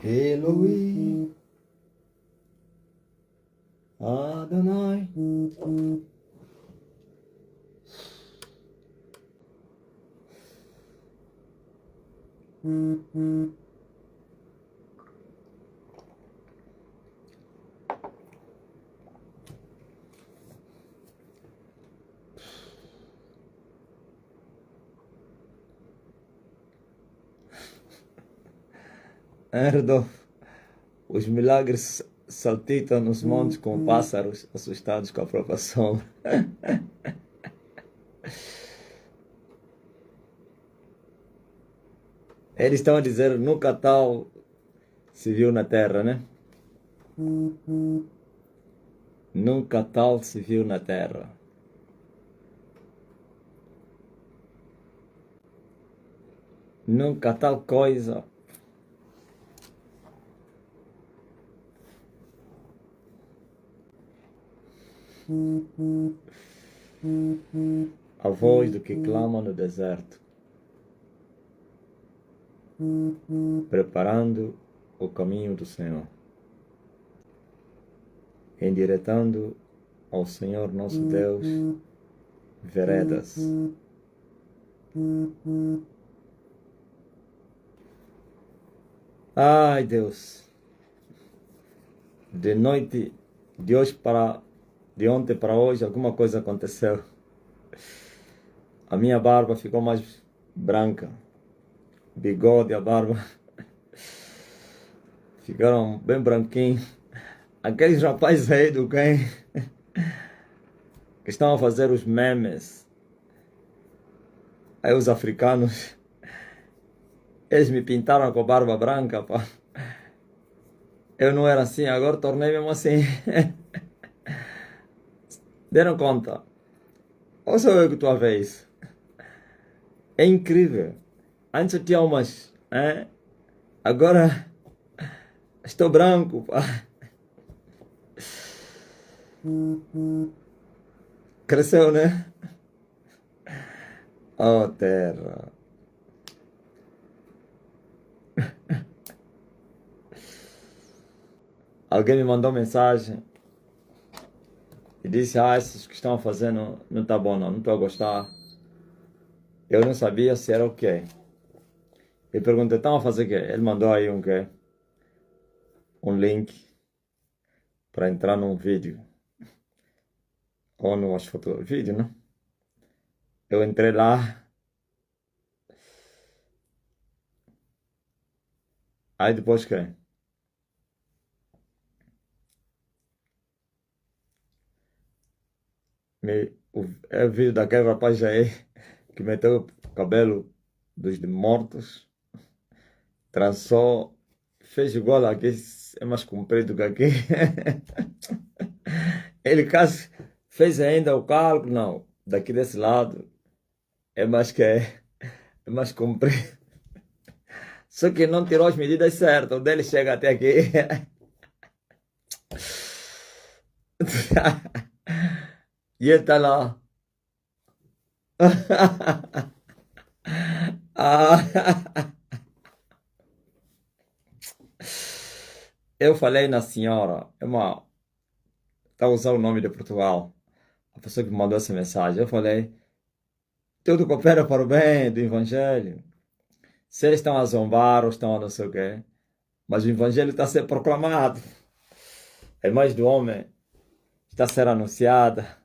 Eloi, Adonai. Erdo, os milagres saltitam nos montes como pássaros assustados com a própria sombra. Eles estão a dizer, nunca tal se viu na terra, né? Nunca tal se viu na terra. Nunca tal coisa. A voz do que clama no deserto, preparando o caminho do Senhor, endireitando ao Senhor nosso Deus veredas. Ai, Deus, de noite, de ontem para hoje, alguma coisa aconteceu. A minha barba ficou mais branca, bigode, a barba ficaram bem branquinhos. Aqueles rapazes aí do quem que estão a fazer os memes, aí os africanos, eles me pintaram com a barba branca, pá. Eu não era assim, agora tornei mesmo assim. Deram conta? Ou sou eu que estou a ver isso? É incrível. Antes eu tinha umas, agora estou branco, pá. Cresceu, né? Oh, terra. Alguém me mandou mensagem e disse, esses que estão fazendo não tá bom não estou a gostar. Eu não sabia se era o quê. Eu perguntei, estão a fazer o quê? Ele mandou aí um quê? Um link para entrar num vídeo. Ou no vídeo, né? Eu entrei lá. Aí depois que é o vídeo daquele rapaz aí que meteu o cabelo dos mortos, trançou, fez igual aqui, é mais comprido que aqui. Ele quase fez ainda o cálculo, não, daqui desse lado é mais comprido. Só que não tirou as medidas certas, o dele chega até aqui. E ele tá lá. Ah, eu falei na senhora, tá usando o nome de Portugal, a pessoa que me mandou essa mensagem. Eu falei, tudo coopera para o bem do Evangelho. Se eles estão a zombar ou estão a não sei o quê, mas o Evangelho está a ser proclamado. A imagem do homem está a ser anunciada.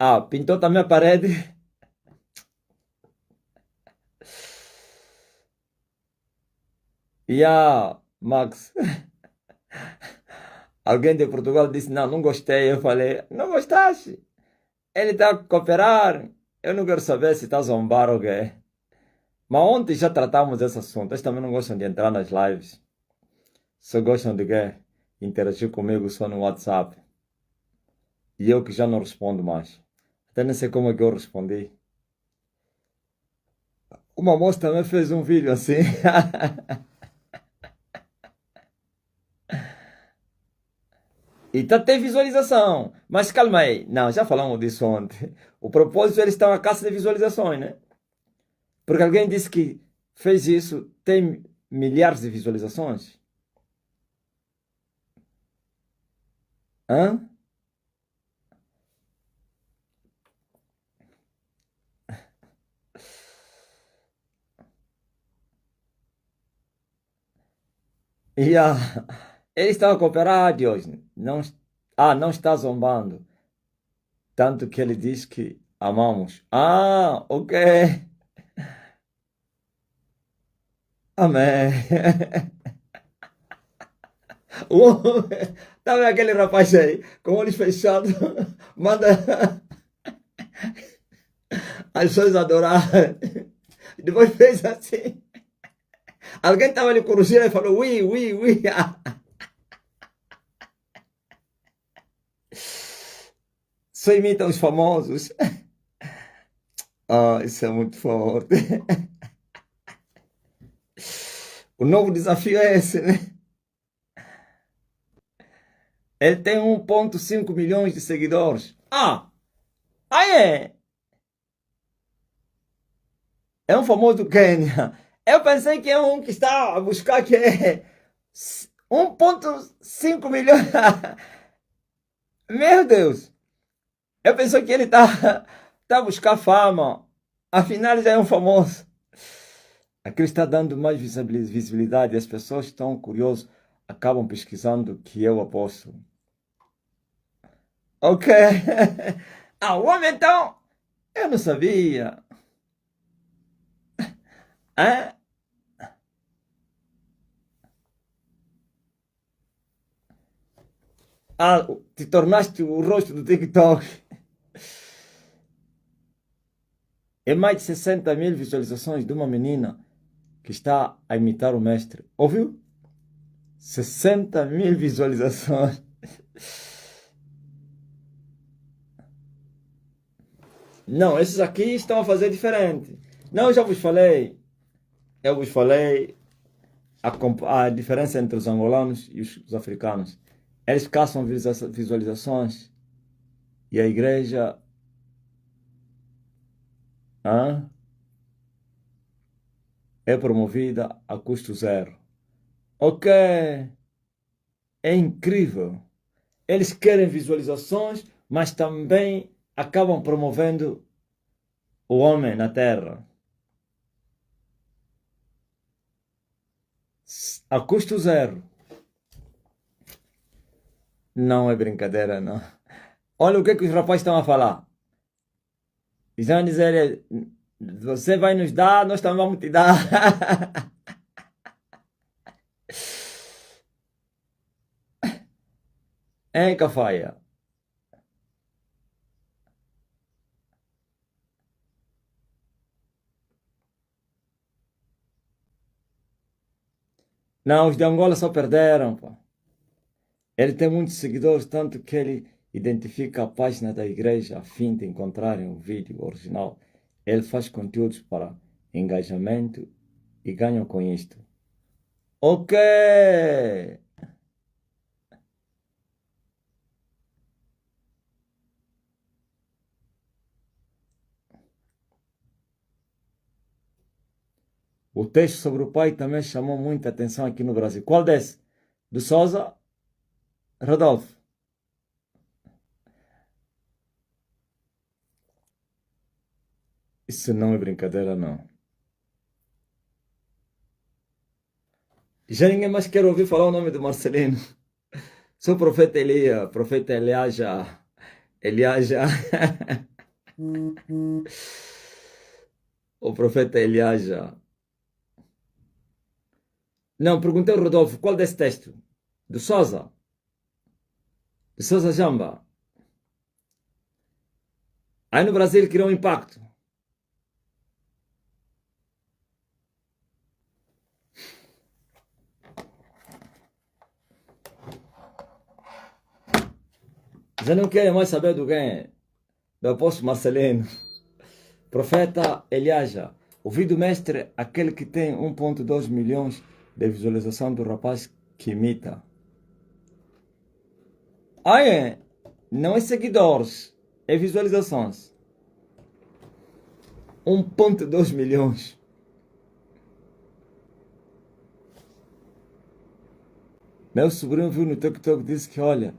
Ah, pintou também a parede. E Max, alguém de Portugal disse, não, não gostei. Eu falei, não gostaste? Ele está a cooperar. Eu não quero saber se está a zombar ou quê. Mas ontem já tratamos desse assunto. Eles também não gostam de entrar nas lives. Só gostam de quê? Interagir comigo só no WhatsApp. E eu que já não respondo mais. Até nem sei como é que eu respondi. Uma moça também fez um vídeo assim. E tá tem visualização. Mas calma aí. Não, já falamos disso ontem. O propósito eles estão à caça de visualizações, né? Porque alguém disse que fez isso, tem milhares de visualizações. Hã? E eles estão a cooperar, Diógenes. Não, não está zombando. Tanto que ele diz que amamos. Ah, ok. Amém. Tá vendo aquele rapaz aí, com olhos fechados, manda as pessoas adorar. Depois fez assim. Alguém estava ali corrigindo e falou, ui, ui, ui. Só imita os famosos. Ah, isso é muito forte. O novo desafio é esse, né? Ele tem 1,5 milhões de seguidores. É? É um famoso do Quênia. Eu pensei que é um que está a buscar que é 1,5 milhões. Meu Deus. Eu pensei que ele tá a buscar fama. Afinal, ele já é um famoso. Aquilo está dando mais visibilidade. As pessoas estão curiosas, acabam pesquisando que eu aposto. Ok. O homem então, eu não sabia. É? Te tornaste o rosto do TikTok. É mais de 60 mil visualizações de uma menina que está a imitar o mestre. Ouviu? 60 mil visualizações. Não, esses aqui estão a fazer diferente. Não, eu já vos falei. Eu vos falei a diferença entre os angolanos e os africanos. Eles caçam visualizações e a igreja é promovida a custo zero. Ok, é incrível. Eles querem visualizações, mas também acabam promovendo o homem na terra. A custo zero. Não é brincadeira, não. Olha o que os rapazes estão a falar. Estão a dizer, você vai nos dar, nós também vamos te dar. Hein, Cafaia? Não, os de Angola só perderam, pô. Ele tem muitos seguidores, tanto que ele identifica a página da igreja a fim de encontrarem o vídeo original. Ele faz conteúdos para engajamento e ganham com isto. Ok! O texto sobre o pai também chamou muita atenção aqui no Brasil. Qual desse? Do Souza? Rodolfo? Isso não é brincadeira, não. Já ninguém mais quer ouvir falar o nome do Marcelino. Sou o profeta Elia, profeta Eliaja. Eliaja. O profeta Eliaja. Não, perguntei ao Rodolfo, qual desse texto? Do Souza? Do Souza Jamba? Aí no Brasil criou um impacto. Já não querem mais saber do quem? Do apóstolo Marcelino. Profeta Eliaja. O vídeo mestre, aquele que tem 1,2 milhões de visualização do rapaz que imita. Ah, é? Não é seguidores, é visualizações. 1,2 milhões. Meu sobrinho viu no TikTok e disse que, olha,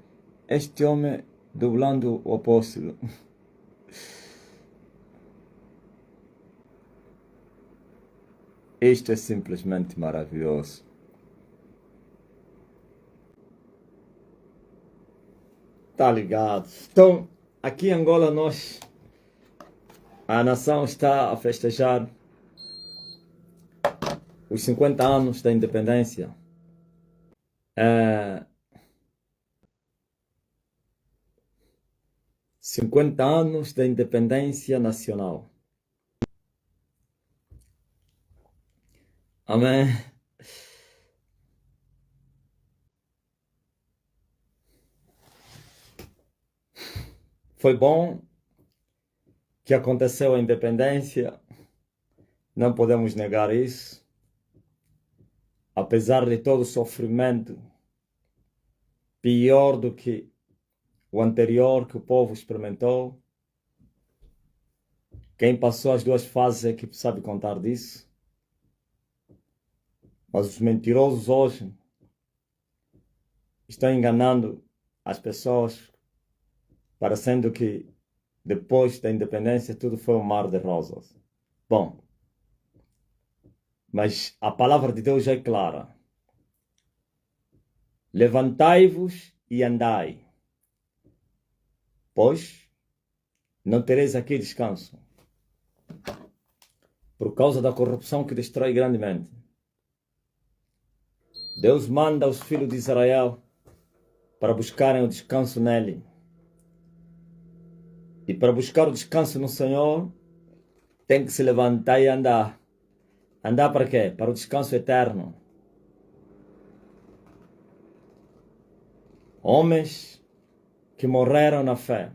este homem dublando o apóstolo. Isto é simplesmente maravilhoso. Tá ligado? Então, aqui em Angola, a nação está a festejar os 50 anos da independência. É, 50 anos da independência nacional. Amém. Foi bom que aconteceu a independência, não podemos negar isso. Apesar de todo o sofrimento, pior do que o anterior que o povo experimentou. Quem passou as duas fases é que sabe contar disso. Mas os mentirosos hoje estão enganando as pessoas, parecendo que depois da independência tudo foi um mar de rosas. Bom, mas a palavra de Deus já é clara. Levantai-vos e andai, pois não tereis aqui descanso, por causa da corrupção que destrói grandemente. Deus manda os filhos de Israel para buscarem o descanso nele. E para buscar o descanso no Senhor, tem que se levantar e andar. Andar para quê? Para o descanso eterno. Homens que morreram na fé,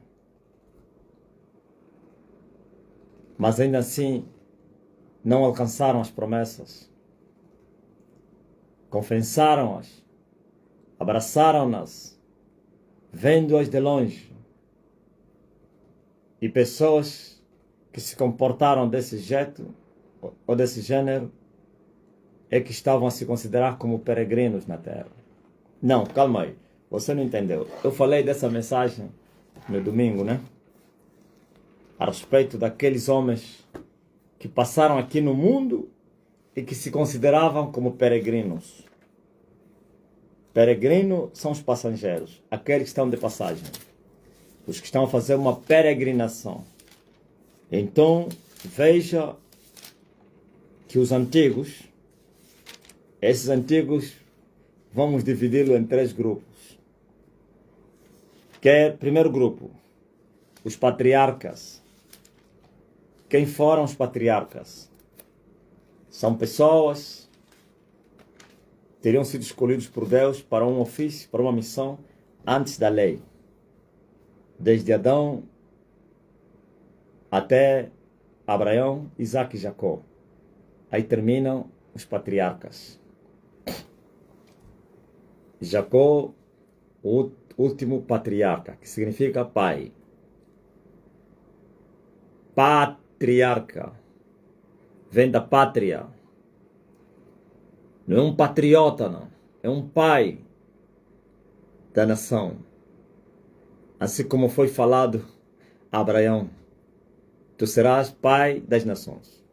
mas ainda assim não alcançaram as promessas. Confessaram-as, abraçaram-nas, vendo-as de longe. E pessoas que se comportaram desse jeito ou desse gênero é que estavam a se considerar como peregrinos na terra. Não, calma aí. Você não entendeu. Eu falei dessa mensagem no domingo, né? A respeito daqueles homens que passaram aqui no mundo e que se consideravam como peregrinos. Peregrino são os passageiros, aqueles que estão de passagem. Os que estão a fazer uma peregrinação. Então, veja que os antigos, esses antigos, vamos dividi-lo em 3 grupos. Que é, primeiro grupo, os patriarcas. Quem foram os patriarcas? São pessoas que teriam sido escolhidos por Deus para um ofício, para uma missão, antes da lei. Desde Adão até Abraão, Isaac e Jacó. Aí terminam os patriarcas. Jacó, o último patriarca, que significa pai. Patriarca vem da pátria. Não é um patriota, não. É um pai da nação. Assim como foi falado a Abraão, tu serás pai das nações,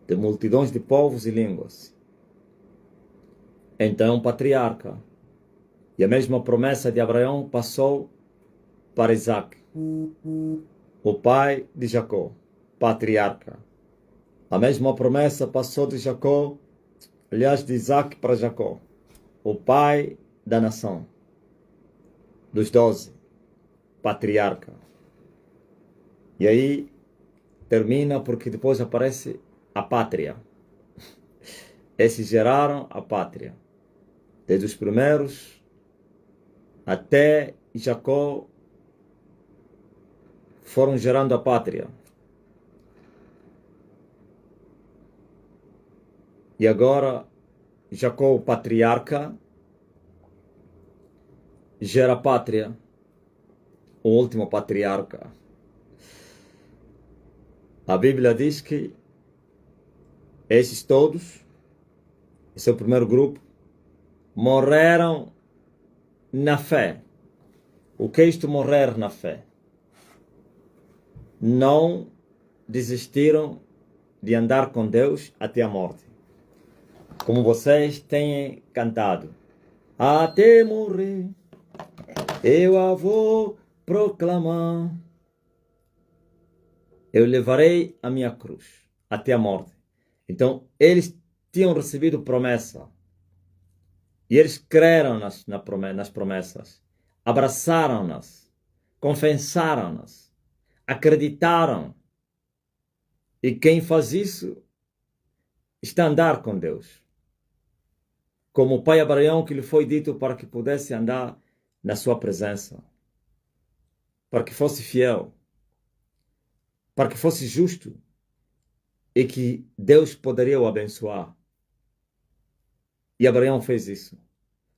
de multidões de povos e línguas. Então é um patriarca. E a mesma promessa de Abraão passou para Isaac, o pai de Jacó, patriarca. A mesma promessa passou de Jacó, aliás, de Isaac para Jacó, o pai da nação, dos 12, patriarca. E aí termina porque depois aparece a pátria. Esses geraram a pátria. Desde os primeiros até Jacó foram gerando a pátria. E agora Jacó, o patriarca, gera pátria, o último patriarca. A Bíblia diz que esses todos, esse é o primeiro grupo, morreram na fé. O que é isto morrer na fé? Não desistiram de andar com Deus até a morte. Como vocês têm cantado. Até morrer, eu a vou proclamar. Eu levarei a minha cruz até a morte. Então, eles tinham recebido promessa. E eles creram nas promessas. Abraçaram-nas. Confessaram-nas. Acreditaram. E quem faz isso está a andar com Deus. Como o pai Abraão, que lhe foi dito para que pudesse andar na sua presença. Para que fosse fiel. Para que fosse justo. E que Deus poderia o abençoar. E Abraão fez isso.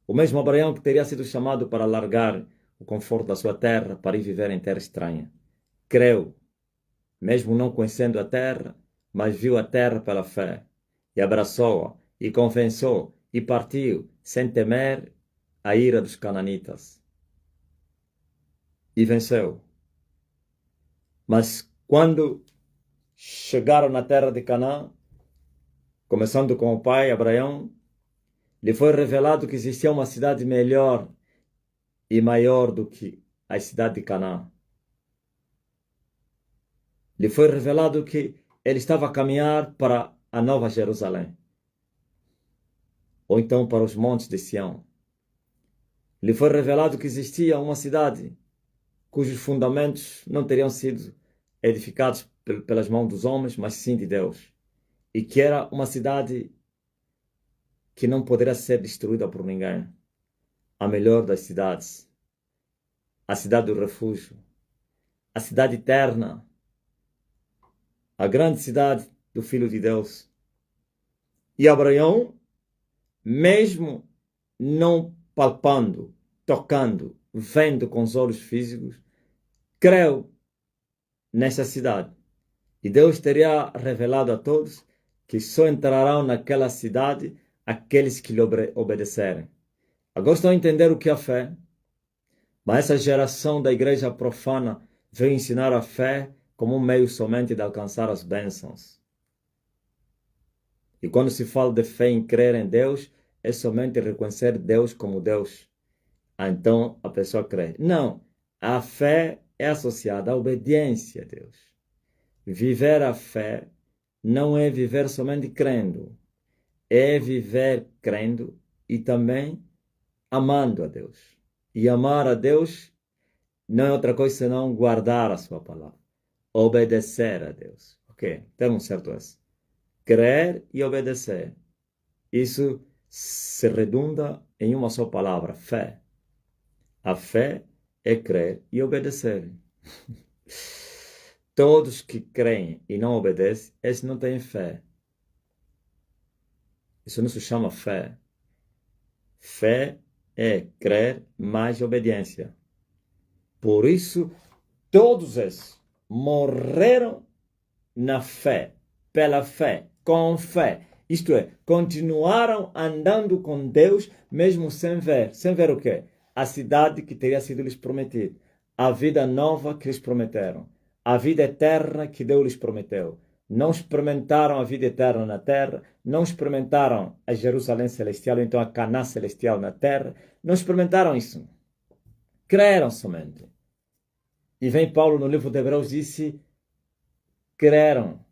O mesmo Abraão que teria sido chamado para largar o conforto da sua terra para ir viver em terra estranha. Creu, mesmo não conhecendo a terra, mas viu a terra pela fé. E abraçou-a, e confessou, e partiu, sem temer a ira dos cananitas. E venceu. Mas quando chegaram na terra de Canaã, começando com o pai Abraão, lhe foi revelado que existia uma cidade melhor e maior do que a cidade de Canaã. Lhe foi revelado que ele estava a caminhar para a Nova Jerusalém, ou então para os montes de Sião. Lhe foi revelado que existia uma cidade cujos fundamentos não teriam sido edificados pelas mãos dos homens, mas sim de Deus. E que era uma cidade que não poderia ser destruída por ninguém. A melhor das cidades. A cidade do refúgio. A cidade eterna. A grande cidade do Filho de Deus. E Abraão, mesmo não palpando, tocando, vendo com os olhos físicos, creu nessa cidade. E Deus teria revelado a todos que só entrarão naquela cidade aqueles que lhe obedecerem. Agora estão a entender o que é a fé? Mas essa geração da igreja profana veio ensinar a fé como um meio somente de alcançar as bênçãos. E quando se fala de fé em crer em Deus, é somente reconhecer Deus como Deus. Então a pessoa crê. Não, a fé é associada à obediência a Deus. Viver a fé não é viver somente crendo. É viver crendo e também amando a Deus. E amar a Deus não é outra coisa senão guardar a sua palavra. Obedecer a Deus. Ok? Termo certo esse. Crer e obedecer. Isso se redunda em uma só palavra, fé. A fé é crer e obedecer. Todos que creem e não obedecem, esses não têm fé. Isso não se chama fé. Fé é crer mais obediência. Por isso, todos esses morreram na fé, pela fé, com fé. Isto é, continuaram andando com Deus, mesmo sem ver. Sem ver o quê? A cidade que teria sido lhes prometida. A vida nova que lhes prometeram. A vida eterna que Deus lhes prometeu. Não experimentaram a vida eterna na terra. Não experimentaram a Jerusalém celestial, ou então a Canaã celestial na terra. Não experimentaram isso. Creram somente. E vem Paulo no livro de Hebreus disse: creram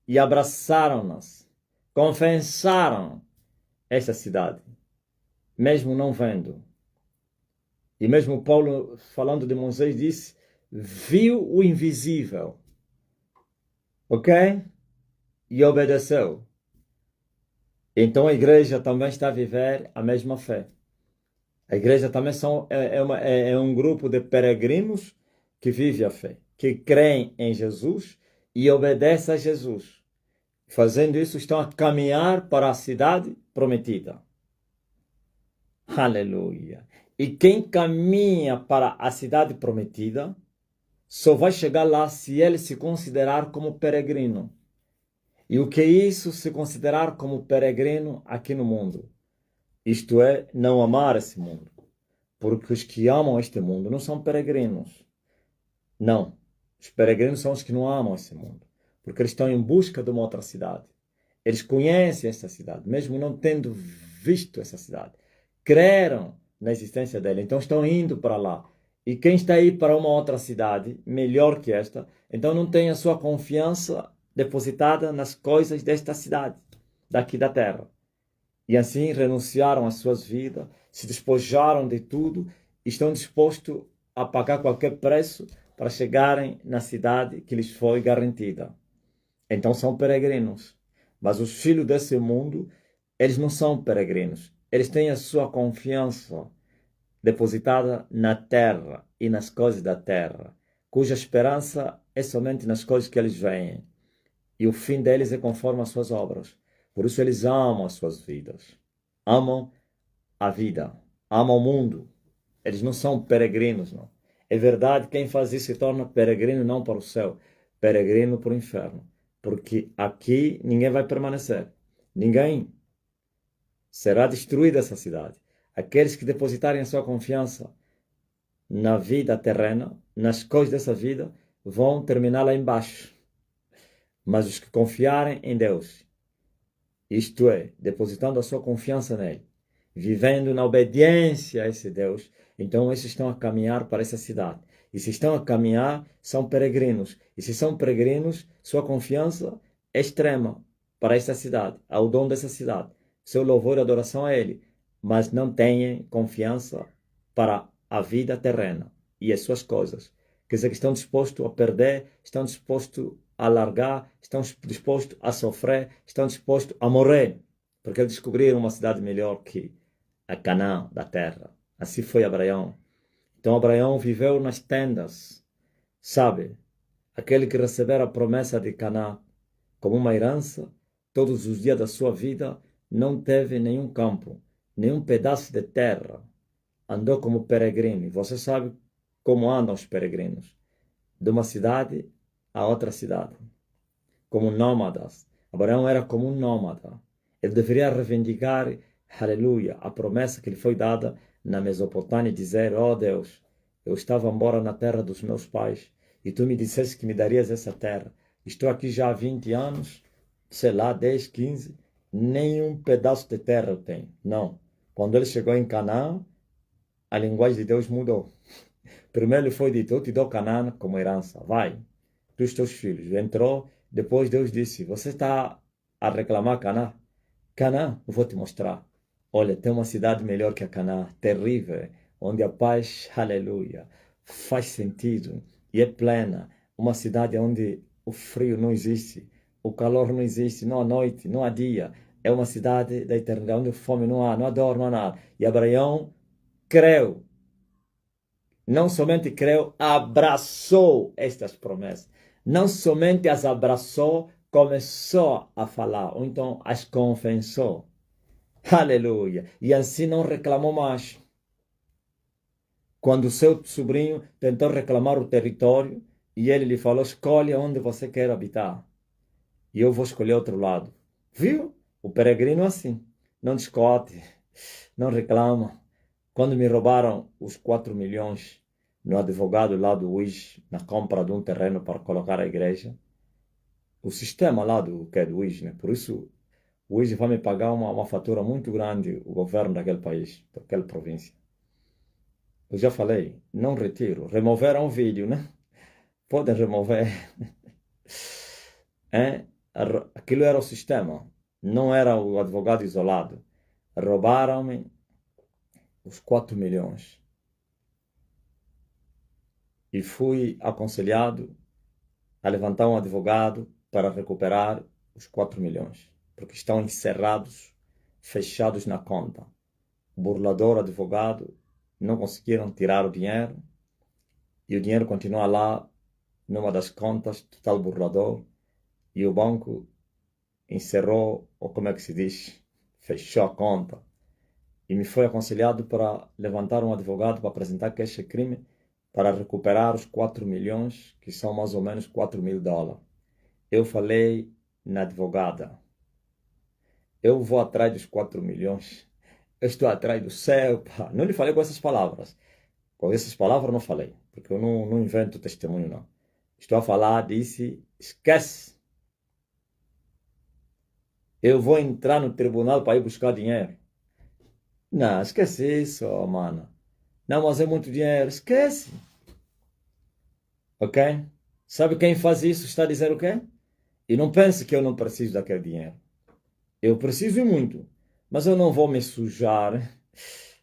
e abraçaram-nas. Confessaram essa cidade, mesmo não vendo. E mesmo Paulo, falando de Moisés, disse: viu o invisível, ok? E obedeceu. Então a igreja também está a viver a mesma fé. A igreja também é um grupo de peregrinos que vive a fé, que creem em Jesus e obedecem a Jesus. Fazendo isso, estão a caminhar para a cidade prometida. Aleluia! E quem caminha para a cidade prometida só vai chegar lá se ele se considerar como peregrino. E o que é isso, se considerar como peregrino aqui no mundo? Isto é, não amar esse mundo. Porque os que amam este mundo não são peregrinos. Não. Os peregrinos são os que não amam esse mundo. Porque eles estão em busca de uma outra cidade. Eles conhecem essa cidade, mesmo não tendo visto essa cidade. Creram na existência dela, então estão indo para lá. E quem está aí para uma outra cidade, melhor que esta, então não tem a sua confiança depositada nas coisas desta cidade, daqui da terra. E assim renunciaram às suas vidas, se despojaram de tudo e estão dispostos a pagar qualquer preço para chegarem na cidade que lhes foi garantida. Então são peregrinos. Mas os filhos desse mundo, eles não são peregrinos. Eles têm a sua confiança depositada na terra e nas coisas da terra, cuja esperança é somente nas coisas que eles veem. E o fim deles é conforme as suas obras. Por isso eles amam as suas vidas. Amam a vida. Amam o mundo. Eles não são peregrinos, não. É verdade, quem faz isso se torna peregrino não para o céu, peregrino para o inferno. Porque aqui ninguém vai permanecer. Ninguém. Será destruída essa cidade. Aqueles que depositarem a sua confiança na vida terrena, nas coisas dessa vida, vão terminar lá embaixo. Mas os que confiarem em Deus, isto é, depositando a sua confiança nele, vivendo na obediência a esse Deus, então esses estão a caminhar para essa cidade. E se estão a caminhar, são peregrinos. E se são peregrinos, sua confiança é extrema para essa cidade, ao dono dessa cidade. Seu louvor e adoração a ele. Mas não têm confiança para a vida terrena e as suas coisas. Quer dizer que estão dispostos a perder, estão dispostos a largar, estão dispostos a sofrer, estão dispostos a morrer, porque eles descobriram uma cidade melhor que a Canaã da terra. Assim foi Abraão. Então Abraão viveu nas tendas, sabe? Aquele que recebera a promessa de Canaã como uma herança, todos os dias da sua vida, não teve nenhum campo, nenhum pedaço de terra. Andou como peregrino. E você sabe como andam os peregrinos. De uma cidade a outra cidade. Como nômadas. Abraão era como um nômada. Ele deveria reivindicar, aleluia, a promessa que lhe foi dada na Mesopotâmia, dizer, ó Deus, eu estava embora na terra dos meus pais e tu me disseste que me darias essa terra. Estou aqui já há 20 anos, sei lá, 10, 15, nenhum pedaço de terra eu tenho. Não. Quando ele chegou em Canaã, a linguagem de Deus mudou. Primeiro lhe foi dito, eu te dou Canaã como herança, vai, tu e os teus filhos. Entrou, depois Deus disse, você está a reclamar Canaã? Canaã, eu vou te mostrar. Olha, tem uma cidade melhor que a Canaã, terrível, onde a paz, aleluia, faz sentido e é plena. Uma cidade onde o frio não existe, o calor não existe, não há noite, não há dia. É uma cidade da eternidade, onde fome não há, não há dor, não há nada. E Abraão creu. Não somente creu, abraçou estas promessas. Não somente as abraçou, começou a falar, ou então as confessou. Aleluia! E assim não reclamou mais. Quando o seu sobrinho tentou reclamar o território, e ele lhe falou, escolhe onde você quer habitar. E eu vou escolher outro lado. Viu? O peregrino é assim. Não discute, não reclama. Quando me roubaram os 4 milhões no advogado lá do Wish, na compra de um terreno para colocar a igreja, o sistema lá do que é do Wish, né? Por isso, o Wish vai me pagar uma fatura muito grande, o governo daquele país, daquela província. Eu já falei, não retiro. Removeram o vídeo, né? Podem remover. É? Aquilo era o sistema, não era o advogado isolado. Roubaram-me os 4 milhões. E fui aconselhado a levantar um advogado para recuperar os 4 milhões, porque estão encerrados, fechados na conta. O burlador, advogado, não conseguiram tirar o dinheiro e o dinheiro continua lá numa das contas do tal burlador e o banco encerrou, ou como é que se diz, fechou a conta. e me foi aconselhado para levantar um advogado para apresentar queixa-crime para recuperar os 4 milhões, que são mais ou menos 4.000 dólares. Eu falei na advogada, eu vou atrás dos 4 milhões, eu estou atrás do céu, pá. Não lhe falei com essas palavras. Com essas palavras não falei, porque eu não invento testemunho, não. Estou a falar, disse, esquece. Eu vou entrar no tribunal para ir buscar dinheiro. Não, esquece isso, mano. Não, mas é muito dinheiro. Esquece. Ok? Sabe quem faz isso? Está a dizer o quê? E não pense que eu não preciso daquele dinheiro. Eu preciso e muito. Mas eu não vou me sujar.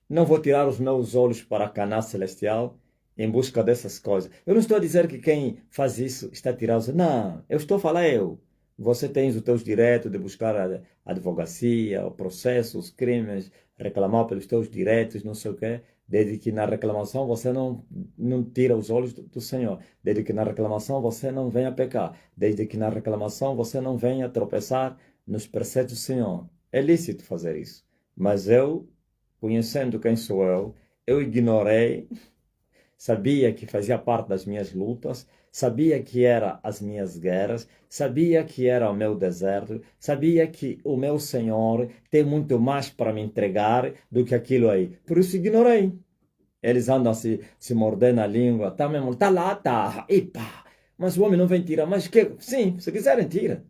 Não vou tirar os meus olhos para a Canaã celestial em busca dessas coisas. Eu não estou a dizer que quem faz isso está a tirar os... Não, eu estou a falar eu. Você tem os teus direitos de buscar a advocacia, o processo, os crimes, reclamar pelos teus direitos, não sei o quê. Desde que na reclamação você não tira os olhos do Senhor. Desde que na reclamação você não venha pecar. Desde que na reclamação você não venha tropeçar nos preceitos do Senhor. É lícito fazer isso. Mas eu, conhecendo quem sou eu ignorei, sabia que fazia parte das minhas lutas, sabia que era as minhas guerras, sabia que era o meu deserto, sabia que o meu Senhor tem muito mais para me entregar do que aquilo aí. Por isso ignorei. Eles andam se morder na língua, tá mesmo, tá lá, tá, e pá. Mas o homem não vem tirar, mas que, sim, se quiserem tira.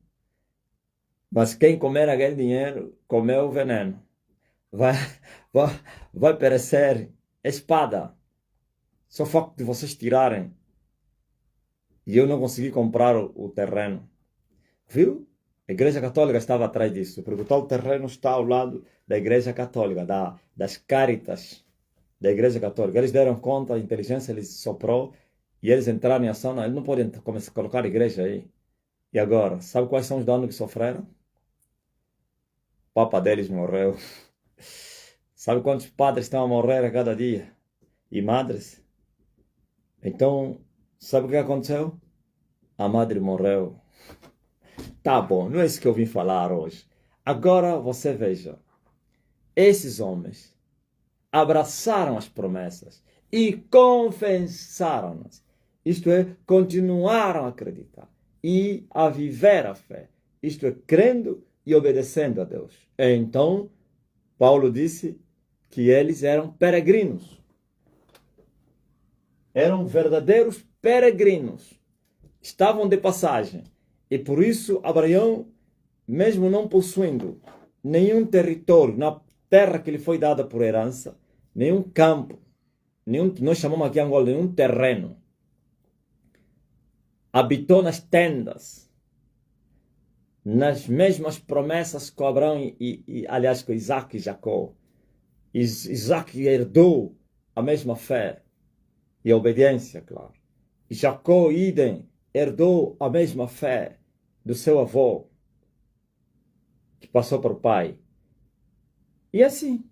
Mas quem comer aquele dinheiro, comeu o veneno. Vai, vai, vai perecer espada. Só o facto de vocês tirarem e eu não consegui comprar o terreno. Viu? A Igreja Católica estava atrás disso, porque o tal terreno está ao lado da Igreja Católica, das Caritas da Igreja Católica. Eles deram conta, a inteligência lhes soprou e eles entraram em ação. Não, eles não podem começar a colocar a igreja aí. E agora, sabe quais são os danos que sofreram? O Papa deles morreu. Sabe quantos padres estão a morrer a cada dia? E madres? Então, sabe o que aconteceu? A madre morreu. Tá bom, não é isso que eu vim falar hoje. Agora você veja. Esses homens abraçaram as promessas e confessaram-nas. Isto é, continuaram a acreditar e a viver a fé. Isto é, crendo e obedecendo a Deus. Então, Paulo disse que eles eram peregrinos. Eram verdadeiros peregrinos. Estavam de passagem. E por isso, Abraão, mesmo não possuindo nenhum território na terra que lhe foi dada por herança, nenhum campo, nós chamamos aqui em Angola, nenhum terreno, habitou nas tendas, nas mesmas promessas com Abraão aliás, com Isaac e Jacó. Isaac herdou a mesma fé e a obediência, claro. E Jacó, idem, herdou a mesma fé do seu avô, que passou para o pai. E assim,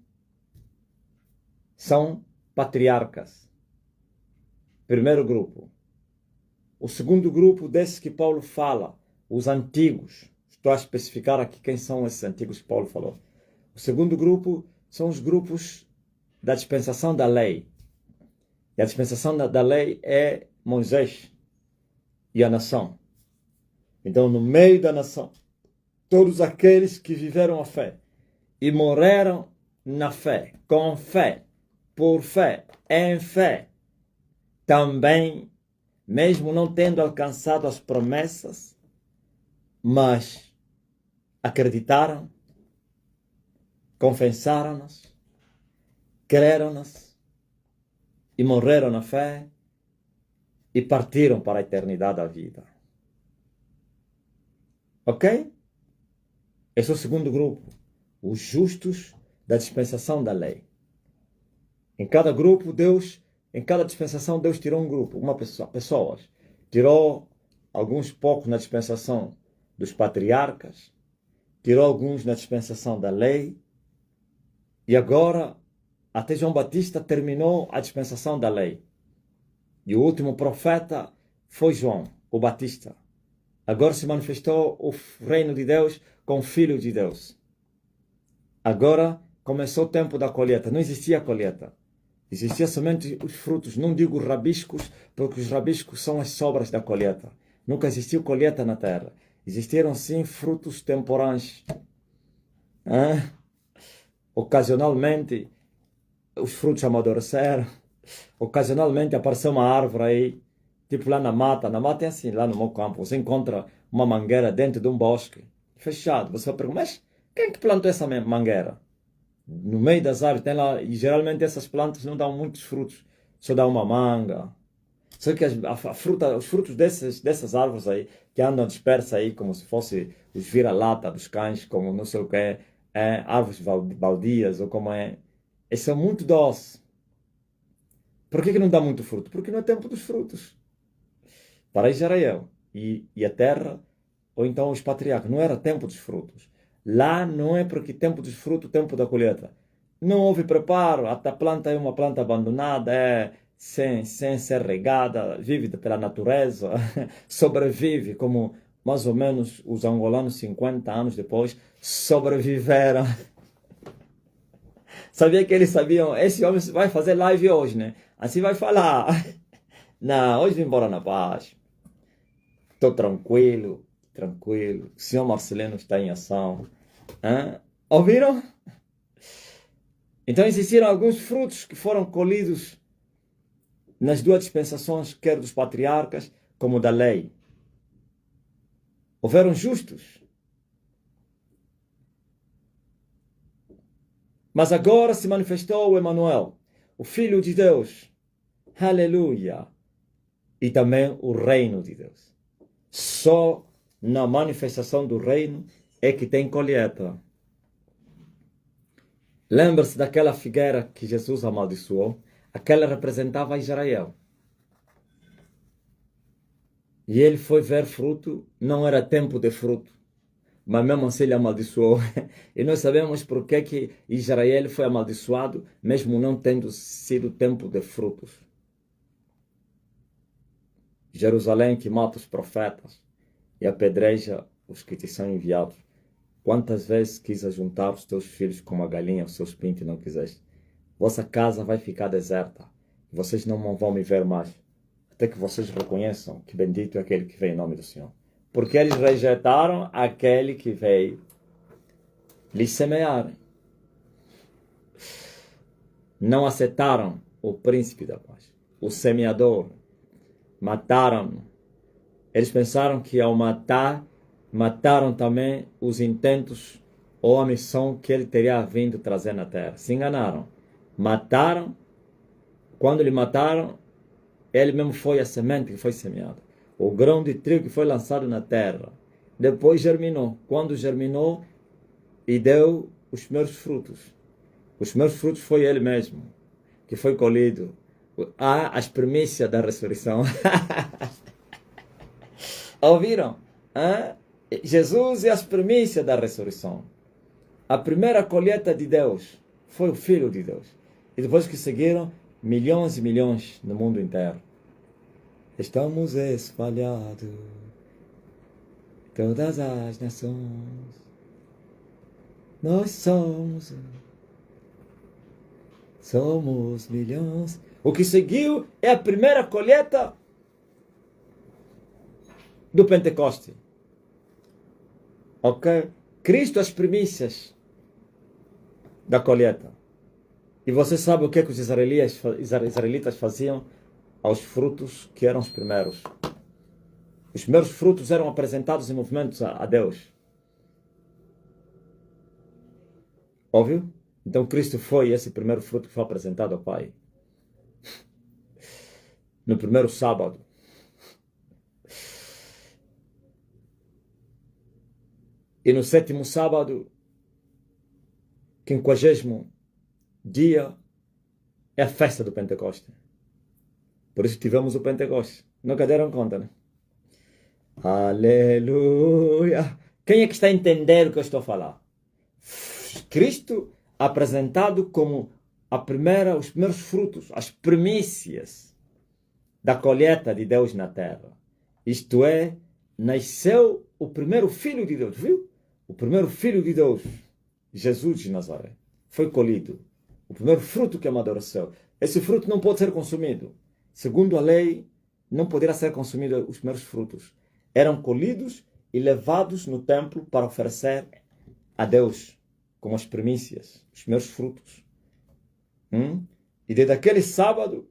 são patriarcas. Primeiro grupo. O segundo grupo, desses que Paulo fala, os antigos. Estou a especificar aqui quem são esses antigos que Paulo falou. O segundo grupo são os grupos da dispensação da lei. E a dispensação da lei é Moisés e a nação. Então, no meio da nação, todos aqueles que viveram a fé e morreram na fé, com fé, por fé, em fé, também, mesmo não tendo alcançado as promessas, mas acreditaram, confessaram-nas, creram-nas e morreram na fé e partiram para a eternidade da vida. Ok? Esse é o segundo grupo, os justos da dispensação da lei. Em cada grupo, em cada dispensação, Deus tirou um grupo, pessoas. Tirou alguns poucos na dispensação dos patriarcas, tirou alguns na dispensação da lei, e agora, até João Batista terminou a dispensação da lei. E o último profeta foi João, o Batista. Agora se manifestou o reino de Deus com o Filho de Deus. Agora começou o tempo da colheita. Não existia colheita. Existia somente os frutos. Não digo rabiscos, porque os rabiscos são as sobras da colheita. Nunca existiu colheita na terra. Existiram sim frutos temporários. Ocasionalmente os frutos amadureceram. Ocasionalmente apareceu uma árvore aí, tipo lá na mata. Na mata é assim, lá no meu campo. Você encontra uma mangueira dentro de um bosque fechado. Você vai perguntar, mas quem é que plantou essa mangueira? No meio das árvores tem lá, e geralmente essas plantas não dão muitos frutos, só dá uma manga. Só que a fruta, os frutos dessas árvores aí, que andam dispersas aí, como se fosse os vira-lata dos cães, como não sei o que árvores baldias, ou como eles são muito doces. Por que não dá muito fruto? Porque não é tempo dos frutos. Para Israel e a terra, ou então os patriarcas, não era tempo dos frutos. Lá não é porque tempo dos frutos, tempo da colheita. Não houve preparo, a planta é uma planta abandonada, sem ser regada, vive pela natureza, sobrevive como mais ou menos os angolanos 50 anos depois sobreviveram. Sabia que eles sabiam, esse homem vai fazer live hoje, né? Assim vai falar. Não, hoje vim embora na paz. Estou tranquilo, tranquilo. O senhor Marcelino está em ação. Ouviram? Então existiram alguns frutos que foram colhidos nas duas dispensações, quer dos patriarcas como da lei. Houveram justos. Mas agora se manifestou o Emanuel, o Filho de Deus. Aleluia! E também o reino de Deus. Só na manifestação do reino é que tem colheita. Lembra-se daquela figueira que Jesus amaldiçoou? Aquela representava Israel. E ele foi ver fruto, não era tempo de fruto. Mas mesmo assim ele amaldiçoou. E nós sabemos por que Israel foi amaldiçoado, mesmo não tendo sido tempo de frutos. Jerusalém que mata os profetas e apedreja os que te são enviados. Quantas vezes quis ajuntar os teus filhos como a galinha aos seus pintos e não quiseste? Vossa casa vai ficar deserta. Vocês não vão me ver mais. Até que vocês reconheçam que bendito é aquele que vem em nome do Senhor. Porque eles rejeitaram aquele que veio lhes semear. Não aceitaram o príncipe da paz, o semeador. Mataram-no. Eles pensaram que ao matar, mataram também os intentos ou a missão que ele teria vindo trazer na terra. Se enganaram. Mataram. Quando lhe mataram, ele mesmo foi a semente que foi semeada. O grão de trigo que foi lançado na terra. Depois germinou. Quando germinou e deu os primeiros frutos. Os primeiros frutos foi ele mesmo, que foi colhido. As primícias da ressurreição. Ouviram? Jesus é as primícias da ressurreição. A primeira colheita de Deus foi o Filho de Deus. E depois que seguiram, milhões e milhões no mundo inteiro. Estamos espalhados todas as nações. Nós somos milhões. O que seguiu é a primeira colheita do Pentecoste. Ok? Cristo as primícias da colheita. E você sabe o que os israelitas faziam aos frutos que eram os primeiros? Os primeiros frutos eram apresentados em movimentos a Deus. Óbvio? Então Cristo foi esse primeiro fruto que foi apresentado ao Pai. No primeiro sábado. E no sétimo sábado, 50º dia, é a festa do Pentecoste. Por isso tivemos o Pentecoste. Nunca deram conta, né? Aleluia! Quem é que está a entender o que eu estou a falar? Cristo apresentado como os primeiros frutos, as primícias da colheita de Deus na terra. Isto é, nasceu o primeiro Filho de Deus, viu? O primeiro Filho de Deus, Jesus de Nazaré. foi colhido. O primeiro fruto que amadureceu. Esse fruto não pode ser consumido. Segundo a lei, não poderá ser consumido os primeiros frutos. Eram colhidos e levados no templo para oferecer a Deus como as primícias, os primeiros frutos. E desde aquele sábado,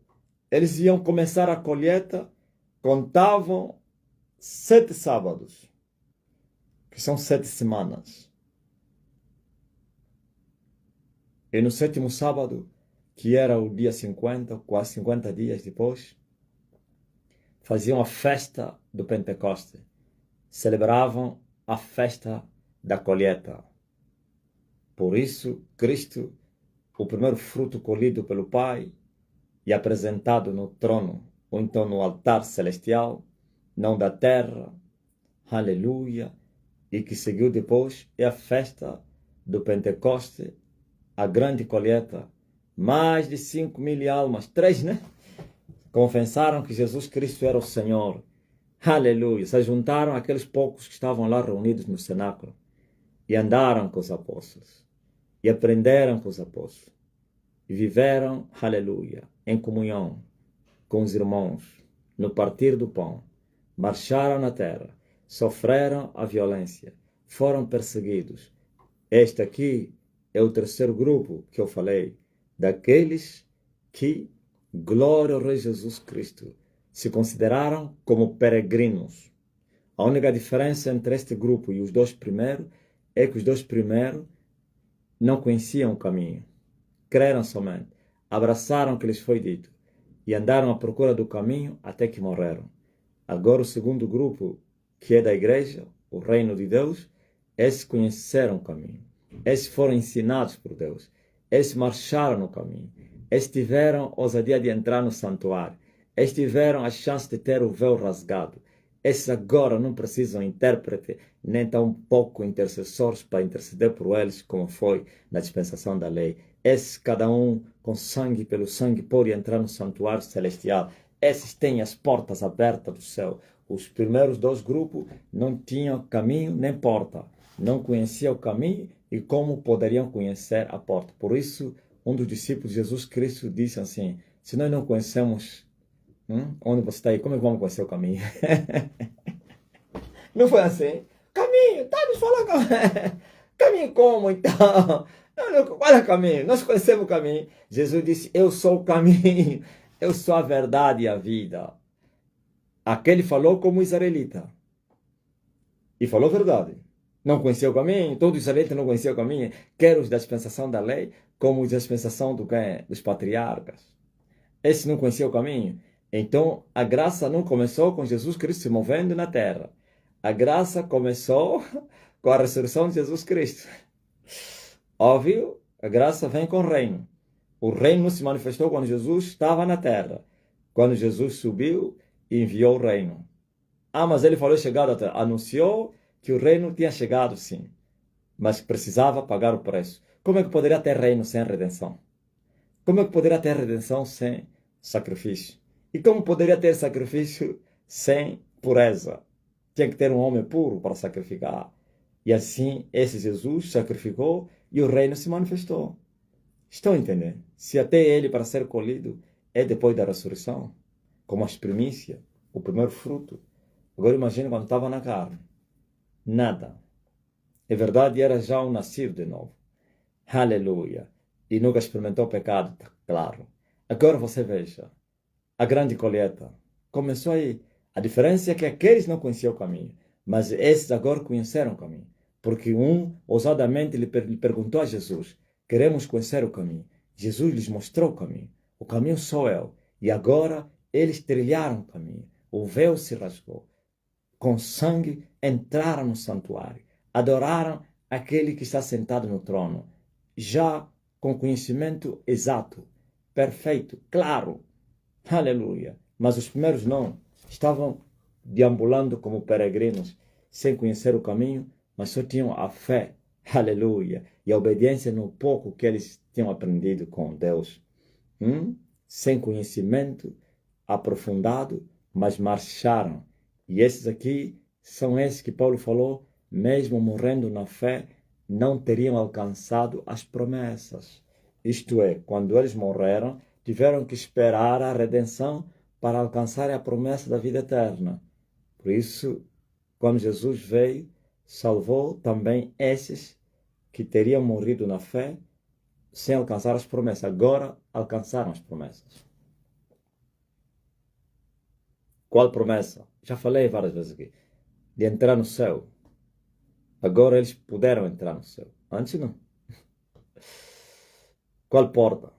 eles iam começar a colheita, contavam 7 sábados, que são 7 semanas. E no 7º sábado, que era o dia 50, quase 50 dias depois, faziam a festa do Pentecoste. Celebravam a festa da colheita. Por isso, Cristo, o primeiro fruto colhido pelo Pai e apresentado no trono, ou então no altar celestial, não da terra, aleluia, e que seguiu depois, é a festa do Pentecoste, a grande colheita. Mais de 5.000 almas, 3, né? Confessaram que Jesus Cristo era o Senhor. Aleluia. Se juntaram aqueles poucos que estavam lá reunidos no cenáculo e andaram com os apóstolos e aprenderam com os apóstolos e viveram, aleluia, em comunhão com os irmãos, no partir do pão. Marcharam na terra, sofreram a violência, foram perseguidos. Este aqui é o terceiro grupo que eu falei, daqueles que, glória ao Rei Jesus Cristo, se consideraram como peregrinos. A única diferença entre este grupo e os 2 primeiros é que os 2 primeiros não conheciam o caminho, creram somente, abraçaram o que lhes foi dito e andaram à procura do caminho até que morreram. Agora o segundo grupo, que é da igreja, o reino de Deus, esses conheceram o caminho, esses foram ensinados por Deus, esses marcharam no caminho, esses tiveram ousadia de entrar no santuário, esses tiveram a chance de ter o véu rasgado. Esses agora não precisam intérprete, nem tão pouco intercessores para interceder por eles, como foi na dispensação da lei. Esses, cada um com sangue, pelo sangue, pode entrar no santuário celestial. Esses têm as portas abertas do céu. Os primeiros 2 grupos não tinham caminho nem porta. Não conheciam o caminho e como poderiam conhecer a porta. Por isso, um dos discípulos de Jesus Cristo disse assim, se nós não conhecemos onde você está aí, como é que vamos conhecer o caminho? Não foi assim? Caminho, tá nos falando caminho como então? Qual é o caminho? Nós conhecemos o caminho. Jesus disse, eu sou o caminho, eu sou a verdade e a vida. Aquele falou como israelita. E falou a verdade. Não conhecia o caminho, todo israelita não conhecia o caminho. Quer os da dispensação da lei, como os da dispensação dos patriarcas. Esse não conhecia o caminho. Então, a graça não começou com Jesus Cristo se movendo na terra. A graça começou com a ressurreição de Jesus Cristo. Óbvio, a graça vem com o reino. O reino não se manifestou quando Jesus estava na terra. Quando Jesus subiu e enviou o reino. Mas ele falou chegado à terra. Anunciou que o reino tinha chegado, sim. Mas precisava pagar o preço. Como é que poderia ter reino sem redenção? Como é que poderia ter redenção sem sacrifício? E como poderia ter sacrifício sem pureza? Tinha que ter um homem puro para sacrificar. E assim, esse Jesus sacrificou e o reino se manifestou. Estão entendendo? Se até ele, para ser colhido, é depois da ressurreição, como as primícias, o primeiro fruto. Agora imagine quando estava na carne. Nada. É verdade, era já um nascido de novo. Aleluia. E nunca experimentou pecado, claro. Agora você veja. A grande colheita começou aí. A diferença é que aqueles não conheciam o caminho, mas esses agora conheceram o caminho. Porque um ousadamente lhe perguntou a Jesus, queremos conhecer o caminho. Jesus lhes mostrou o caminho. O caminho sou eu. E agora eles trilharam o caminho. O véu se rasgou. Com sangue entraram no santuário. Adoraram aquele que está sentado no trono. Já com conhecimento exato, perfeito, claro. Aleluia. Mas os primeiros não. Estavam deambulando como peregrinos, sem conhecer o caminho, mas só tinham a fé. Aleluia. E a obediência no pouco que eles tinham aprendido com Deus. Sem conhecimento aprofundado, mas marcharam. E esses aqui são esses que Paulo falou, mesmo morrendo na fé, não teriam alcançado as promessas. Isto é, quando eles morreram, tiveram que esperar a redenção para alcançar a promessa da vida eterna. Por isso, quando Jesus veio, salvou também esses que teriam morrido na fé sem alcançar as promessas. Agora alcançaram as promessas. Qual promessa? Já falei várias vezes aqui. De entrar no céu. Agora eles puderam entrar no céu. Antes não. Qual porta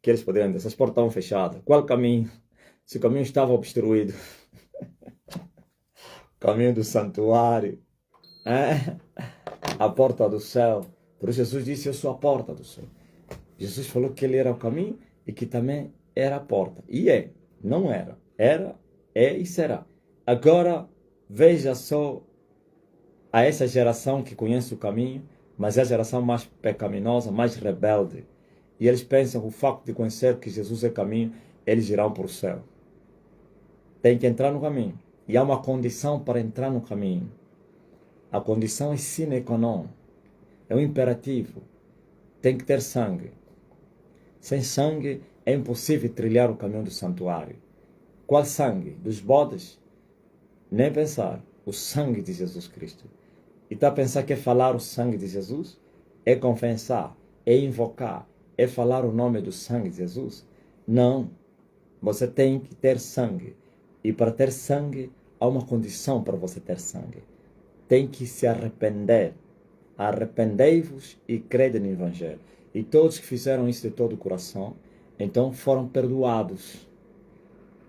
que eles poderiam entrar? Essas portas estavam fechadas. Qual caminho? Se o caminho estava obstruído. Caminho do santuário. A porta do céu. Por isso Jesus disse, eu sou a porta do céu. Jesus falou que ele era o caminho e que também era a porta. E é, não era. Era, é e será. Agora, veja só a essa geração que conhece o caminho, mas é a geração mais pecaminosa, mais rebelde. E eles pensam que o facto de conhecer que Jesus é caminho, eles irão para o céu. Tem que entrar no caminho. E há uma condição para entrar no caminho. A condição é sine qua non. É um imperativo. Tem que ter sangue. Sem sangue é impossível trilhar o caminho do santuário. Qual sangue? Dos bodes? Nem pensar. O sangue de Jesus Cristo. E está a pensar que é falar o sangue de Jesus? É confessar, é invocar, é falar o nome do sangue de Jesus? Não. Você tem que ter sangue. E para ter sangue, há uma condição para você ter sangue. Tem que se arrepender. Arrependei-vos e crede no Evangelho. E todos que fizeram isso de todo o coração, então foram perdoados.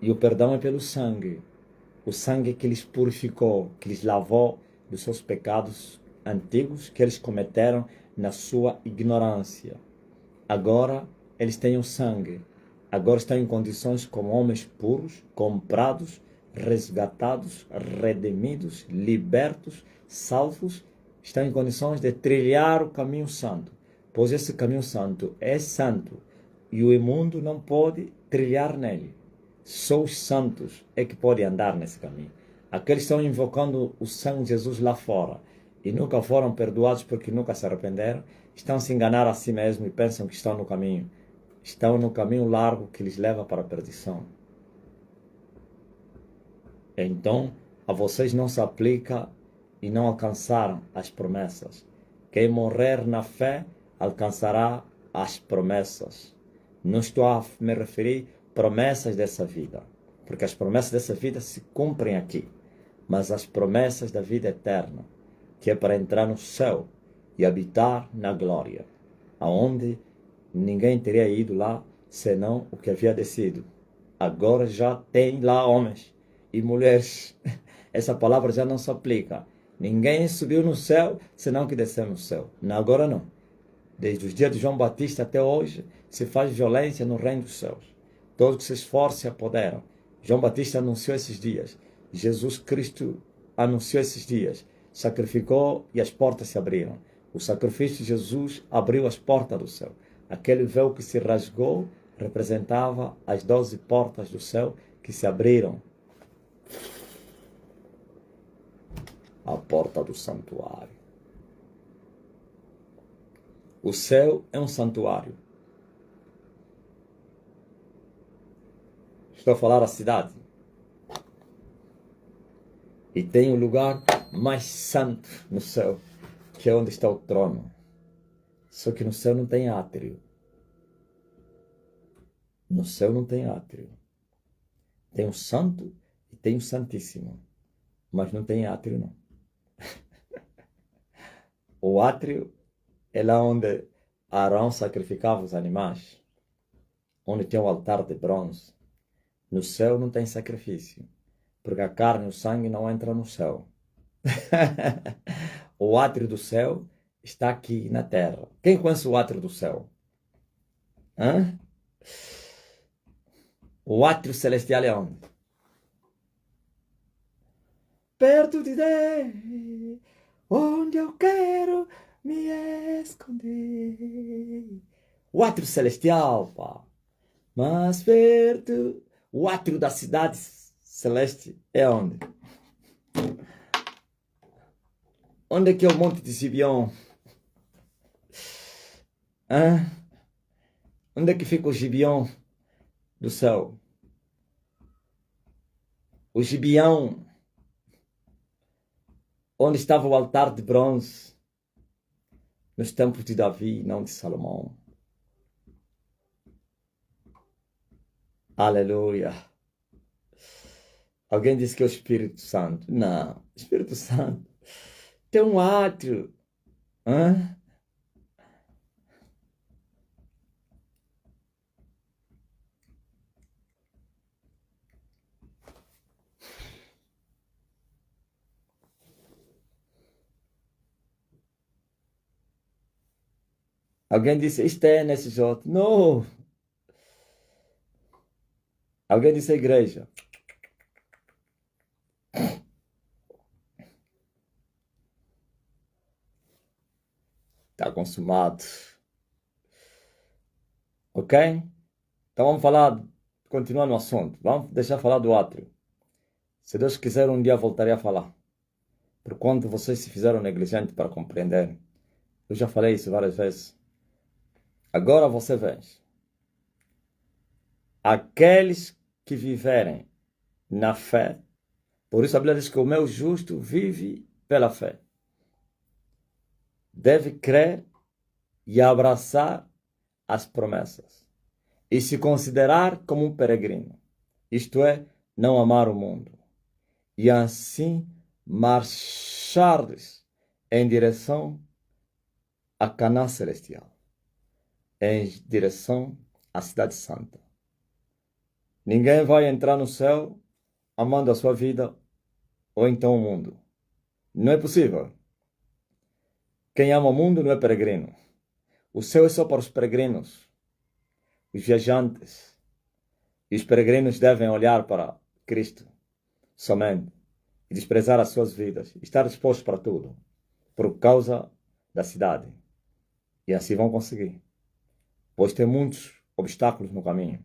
E o perdão é pelo sangue. O sangue que lhes purificou, que lhes lavou dos seus pecados antigos que eles cometeram na sua ignorância. Agora eles têm o sangue. Agora estão em condições como homens puros, comprados, resgatados, redimidos, libertos, salvos. Estão em condições de trilhar o caminho santo. Pois esse caminho santo é santo e o imundo não pode trilhar nele. Só os santos é que podem andar nesse caminho. Aqueles que estão invocando o sangue de Jesus lá fora e nunca foram perdoados porque nunca se arrependeram, estão se enganar a si mesmos e pensam que estão no caminho. Estão no caminho largo que lhes leva para a perdição. Então, a vocês não se aplica e não alcançaram as promessas. Quem morrer na fé alcançará as promessas. Não estou a me referir promessas dessa vida, porque as promessas dessa vida se cumprem aqui, mas as promessas da vida eterna, que é para entrar no céu e habitar na glória, aonde ninguém teria ido lá senão o que havia descido. Agora já tem lá homens e mulheres. Essa palavra já não se aplica. Ninguém subiu no céu senão que desceu no céu. Não, agora não. Desde os dias de João Batista até hoje se faz violência no reino dos céus. Todos que se esforçam se apoderam. João Batista anunciou esses dias. Jesus Cristo anunciou esses dias. Sacrificou e as portas se abriram. O sacrifício de Jesus abriu as portas do céu. Aquele véu que se rasgou representava as 12 portas do céu que se abriram. A porta do santuário. O céu é um santuário. Estou a falar a cidade. E tem o lugar mais santo no céu, que é onde está o trono. Só que no céu não tem átrio. No céu não tem átrio. Tem o santo e tem o santíssimo. Mas não tem átrio, não. O átrio é lá onde Arão sacrificava os animais. Onde tem o altar de bronze. No céu não tem sacrifício. Porque a carne e o sangue não entram no céu. O átrio do céu está aqui na terra. Quem conhece o átrio do céu? Hã? O átrio celestial é onde? Perto de Deus, onde eu quero me esconder. O átrio celestial, pá. Mas perto, o átrio da cidade celeste é onde? Onde é que é o Monte de Sibião? Hã? Onde é que fica o Gibeão do céu? O Gibeão, onde estava o altar de bronze, nos tempos de Davi, não de Salomão. Aleluia. Alguém disse que é o Espírito Santo. Não, Espírito Santo tem um átrio. Hã? Alguém disse, isto é NSJ. Não. Alguém disse a igreja. Está consumado. Ok? Então vamos falar, continuar no assunto. Vamos deixar falar do átrio. Se Deus quiser, um dia voltarei a falar. Por quanto vocês se fizeram negligentes para compreender. Eu já falei isso várias vezes. Agora você vê. Aqueles que viverem na fé. Por isso a Bíblia diz que o meu justo vive pela fé. Deve crer e abraçar as promessas. E se considerar como um peregrino. Isto é, não amar o mundo. E assim marchares em direção a Canaã celestial. Em direção à cidade santa. Ninguém vai entrar no céu amando a sua vida ou então o mundo. Não é possível. Quem ama o mundo não é peregrino. O céu é só para os peregrinos, os viajantes. E os peregrinos devem olhar para Cristo somente e desprezar as suas vidas, estar dispostos para tudo, por causa da cidade. E assim vão conseguir. Pois tem muitos obstáculos no caminho.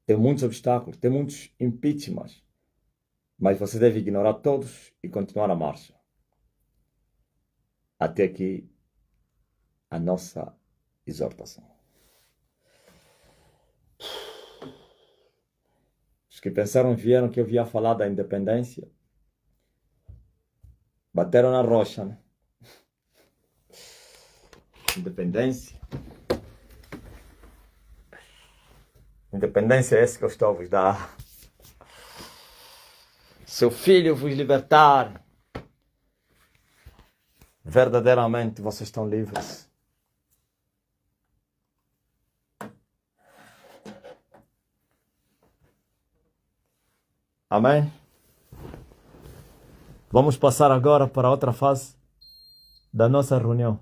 Tem muitos obstáculos, tem muitos impeachments. Mas você deve ignorar todos e continuar a marcha. Até aqui a nossa exortação. Os que pensaram vieram que eu ia falar da independência. Bateram na rocha, né? Independência. Independência é essa que eu estou a vos dar. Seu filho vos libertar. Verdadeiramente vocês estão livres. Amém? Vamos passar agora para outra fase da nossa reunião.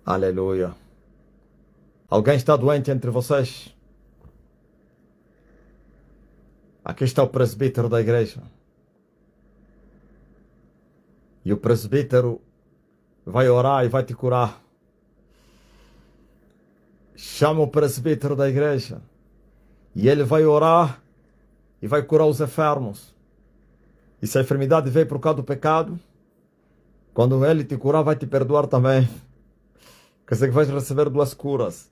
Aleluia. Alguém está doente entre vocês? Aqui está o presbítero da igreja. E o presbítero vai orar e vai te curar. Chama o presbítero da igreja. E ele vai orar e vai curar os enfermos. E se a enfermidade veio por causa do pecado, quando ele te curar, vai te perdoar também. Quer dizer que vais receber duas curas.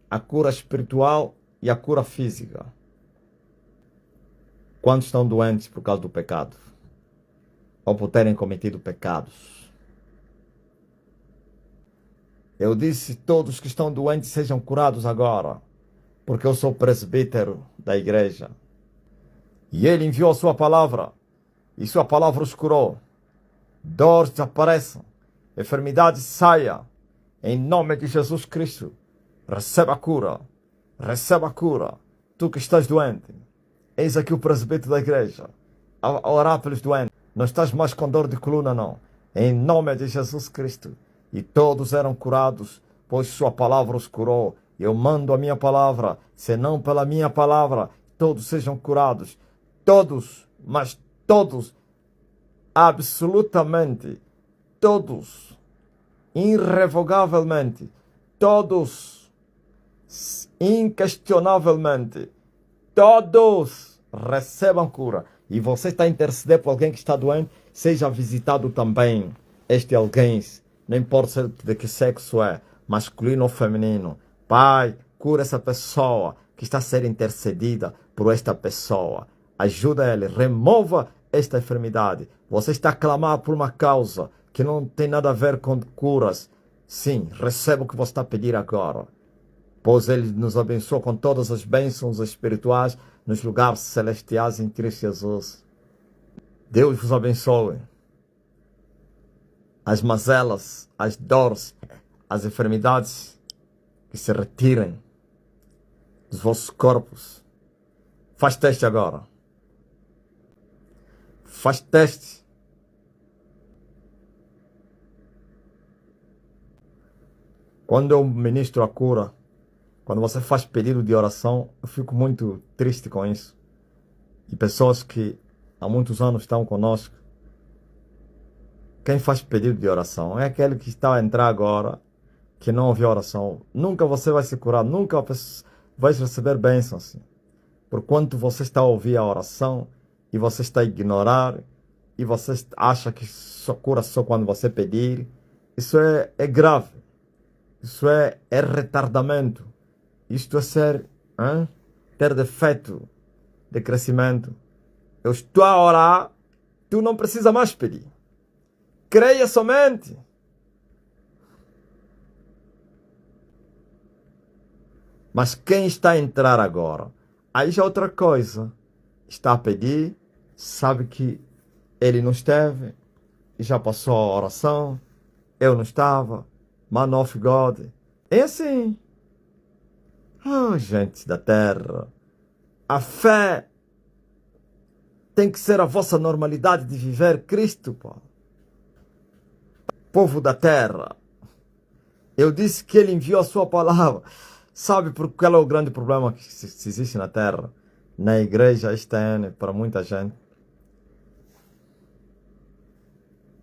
A cura espiritual e a cura física. Quantos estão doentes por causa do pecado? Ou por terem cometido pecados? Eu disse, todos que estão doentes sejam curados agora. Porque eu sou presbítero da igreja. E ele enviou a sua palavra. E sua palavra os curou. Dores desapareçam. Enfermidade saia. Em nome de Jesus Cristo. Receba a cura. Receba a cura. Tu que estás doente. Eis aqui o presbítero da igreja. A orar pelos doentes. Não estás mais com dor de coluna, não. Em nome de Jesus Cristo. E todos eram curados, pois sua palavra os curou. Eu mando a minha palavra, senão pela minha palavra, todos sejam curados. Todos, mas todos, absolutamente, todos, irrevogavelmente, todos, inquestionavelmente, todos, recebam cura. E você está a interceder por alguém que está doente, seja visitado também. Este alguém, não importa de que sexo é, masculino ou feminino. Pai, cura essa pessoa que está a ser intercedida por esta pessoa. Ajuda ele, remova esta enfermidade. Você está a clamar por uma causa que não tem nada a ver com curas. Sim, receba o que você está a pedir agora. Pois Ele nos abençoa com todas as bênçãos espirituais nos lugares celestiais em Cristo Jesus. Deus vos abençoe. As mazelas, as dores, as enfermidades que se retirem dos vossos corpos. Faz teste agora. Faz teste. Quando eu ministro a cura, quando você faz pedido de oração, eu fico muito triste com isso. E pessoas que há muitos anos estão conosco, quem faz pedido de oração é aquele que está a entrar agora, que não ouviu oração. Nunca você vai se curar, nunca vai receber bênçãos. Porquanto você está a ouvir a oração e você está a ignorar e você acha que só cura só quando você pedir. Isso é grave. Isso é retardamento. Isto é ter defeito de crescimento. Eu estou a orar, tu não precisa mais pedir. Creia somente. Mas quem está a entrar agora, aí já é outra coisa. Está a pedir, sabe que ele não esteve, já passou a oração, eu não estava, man of God. É assim. Oh, gente da terra, a fé tem que ser a vossa normalidade de viver Cristo, pô. Povo da terra, eu disse que ele enviou a sua palavra. Sabe por qual é o grande problema que existe na terra? Na igreja este ano, para muita gente.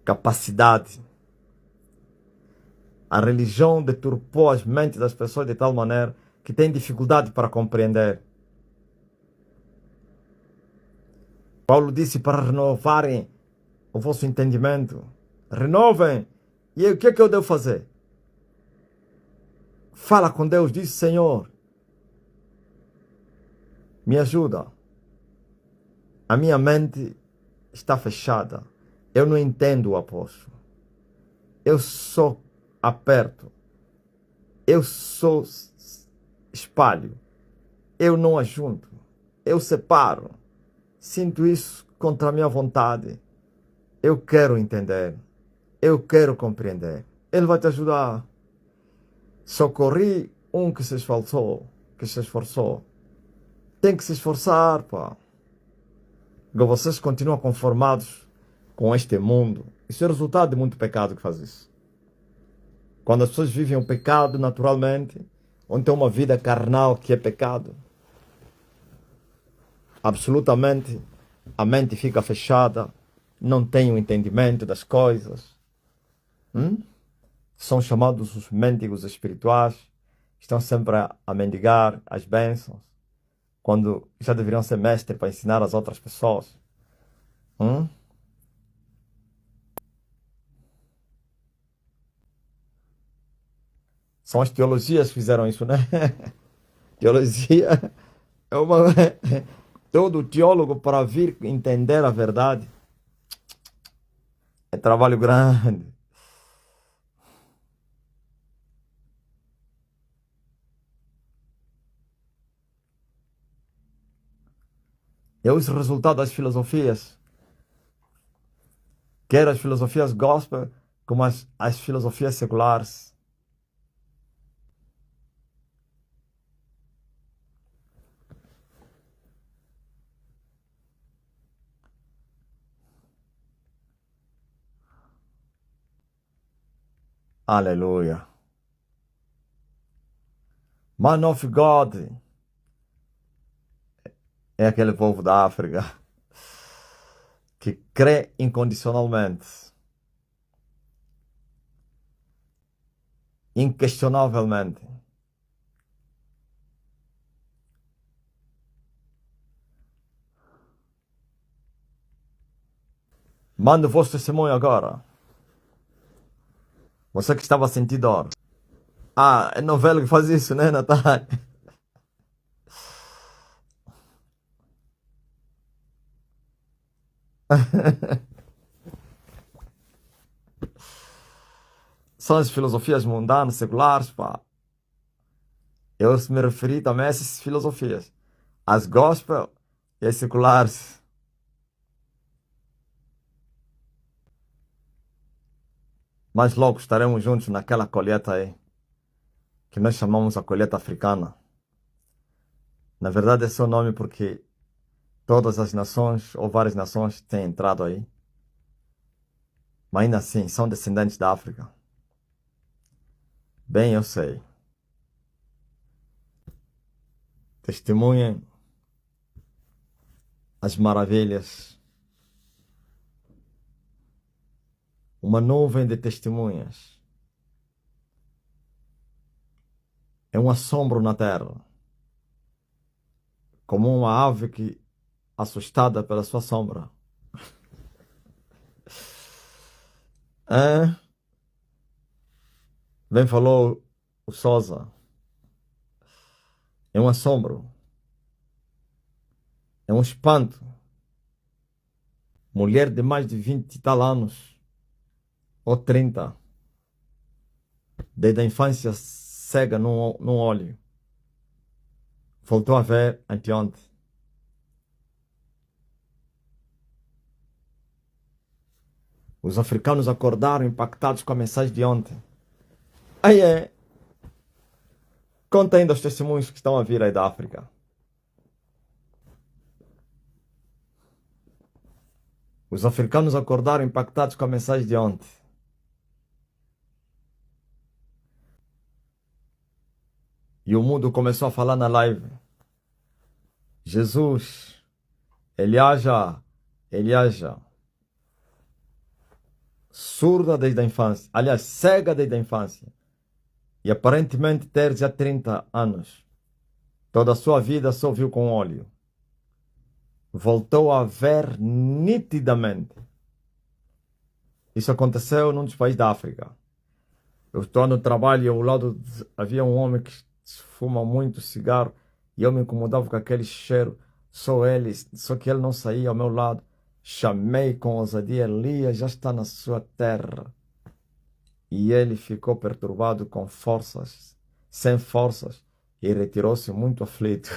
Capacidade. A religião deturpou as mentes das pessoas de tal maneira que têm dificuldade para compreender. Paulo disse para renovarem o vosso entendimento. Renovem. E aí, o que é que eu devo fazer? Fala com Deus, diz: Senhor, me ajuda. A minha mente está fechada. Eu não entendo o apóstolo. Eu só aperto. Eu só espalho. Eu não ajunto. Eu separo. Sinto isso contra a minha vontade. Eu quero entender. Eu quero compreender. Ele vai te ajudar. Socorri um que se esforçou. Tem que se esforçar, pá. Vocês continuam conformados com este mundo. Isso é resultado de muito pecado que faz isso. Quando as pessoas vivem o pecado naturalmente, onde tem uma vida carnal que é pecado, absolutamente a mente fica fechada, não tem o entendimento das coisas. São chamados os mendigos espirituais, estão sempre a mendigar as bênçãos, quando já deveriam ser mestres para ensinar as outras pessoas. São as teologias que fizeram isso, né? Teologia é uma... Todo teólogo, para vir entender a verdade, é trabalho grande. É os resultados das filosofias. Quer as filosofias gospel, como as filosofias seculares. Aleluia. Man of God é aquele povo da África que crê incondicionalmente, inquestionavelmente. Mande o vosso testemunho agora. Você que estava a sentir dor. Ah, é novela que faz isso, né, Natália? São as filosofias mundanas, seculares, pá. Eu me referi também a essas filosofias. As gospel e as seculares. Mas logo estaremos juntos naquela colheita aí, que nós chamamos a colheita africana. Na verdade, esse é o nome porque todas as nações, ou várias nações, têm entrado aí. Mas ainda assim, são descendentes da África. Bem, eu sei. Testemunhem as maravilhas. Uma nuvem de testemunhas. É um assombro na terra. Como uma ave que, assustada pela sua sombra. É? Bem falou o Sousa. É um assombro. É um espanto. Mulher de mais de 20 e tal anos. Ou 30. Desde a infância cega num olho. Voltou a ver anteontem. Os africanos acordaram impactados com a mensagem de ontem. Aí é. Conta ainda os testemunhos que estão a vir aí da África. Os africanos acordaram impactados com a mensagem de ontem. E o mundo começou a falar na live. Jesus, Eliaja, Eliaja. Surda desde a infância. Aliás, cega desde a infância. E aparentemente ter já 30 anos. Toda a sua vida só viu com óleo. Voltou a ver nitidamente. Isso aconteceu num dos países da África. Eu estou no trabalho e ao lado havia um homem que fuma muito cigarro e eu me incomodava com aquele cheiro. Só que ele não saía ao meu lado. Chamei com ousadia: Elias já está na sua terra. E ele ficou perturbado com forças, sem forças, e retirou-se muito aflito.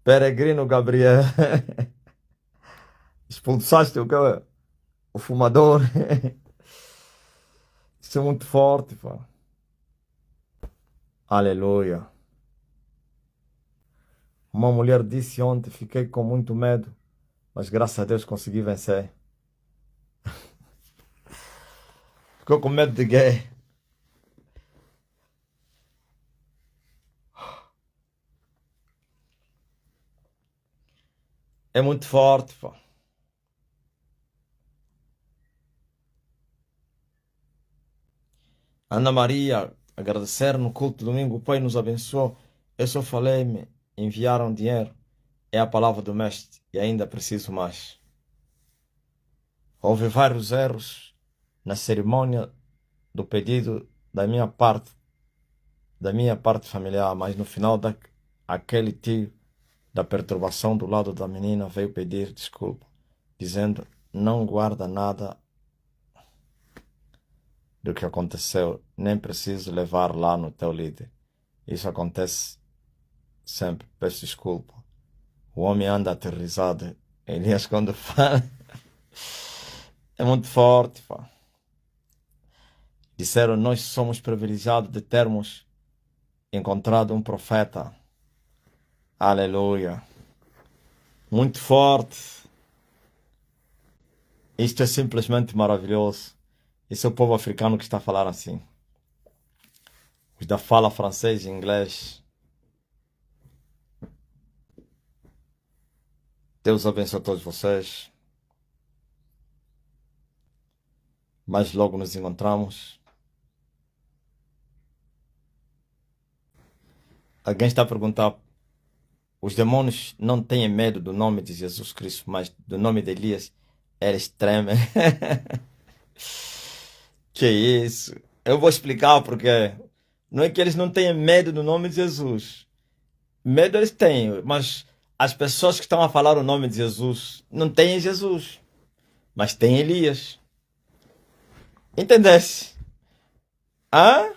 Peregrino Gabriel, expulsaste o fumador. Isso é muito forte, pá. Aleluia. Uma mulher disse ontem: fiquei com muito medo, mas graças a Deus consegui vencer. Ficou com medo de quê? É muito forte, pá. Ana Maria, agradecer no culto domingo, o Pai nos abençoou. Eu só falei, me enviaram dinheiro. É a palavra do mestre e ainda preciso mais. Houve vários erros na cerimônia do pedido da minha parte familiar, mas no final aquele tio da perturbação do lado da menina veio pedir desculpa, dizendo: não guarda nada do que aconteceu, nem preciso levar lá no teu líder. Isso acontece sempre, peço desculpa. O homem anda aterrorizado. Elias, quando fala, é muito forte, pá. Disseram: nós somos privilegiados de termos encontrado um profeta. Aleluia. Muito forte. Isto é simplesmente maravilhoso. Esse é o povo africano que está a falar assim. Os da fala francês e inglês. Deus abençoe a todos vocês. Mas logo nos encontramos. Alguém está a perguntar: os demônios não têm medo do nome de Jesus Cristo, mas do nome de Elias. Eles tremem. Que isso? Eu vou explicar porque não é que eles não tenham medo do nome de Jesus. Medo eles têm, mas as pessoas que estão a falar o nome de Jesus não têm Jesus, mas têm Elias. Entendesse? Hã?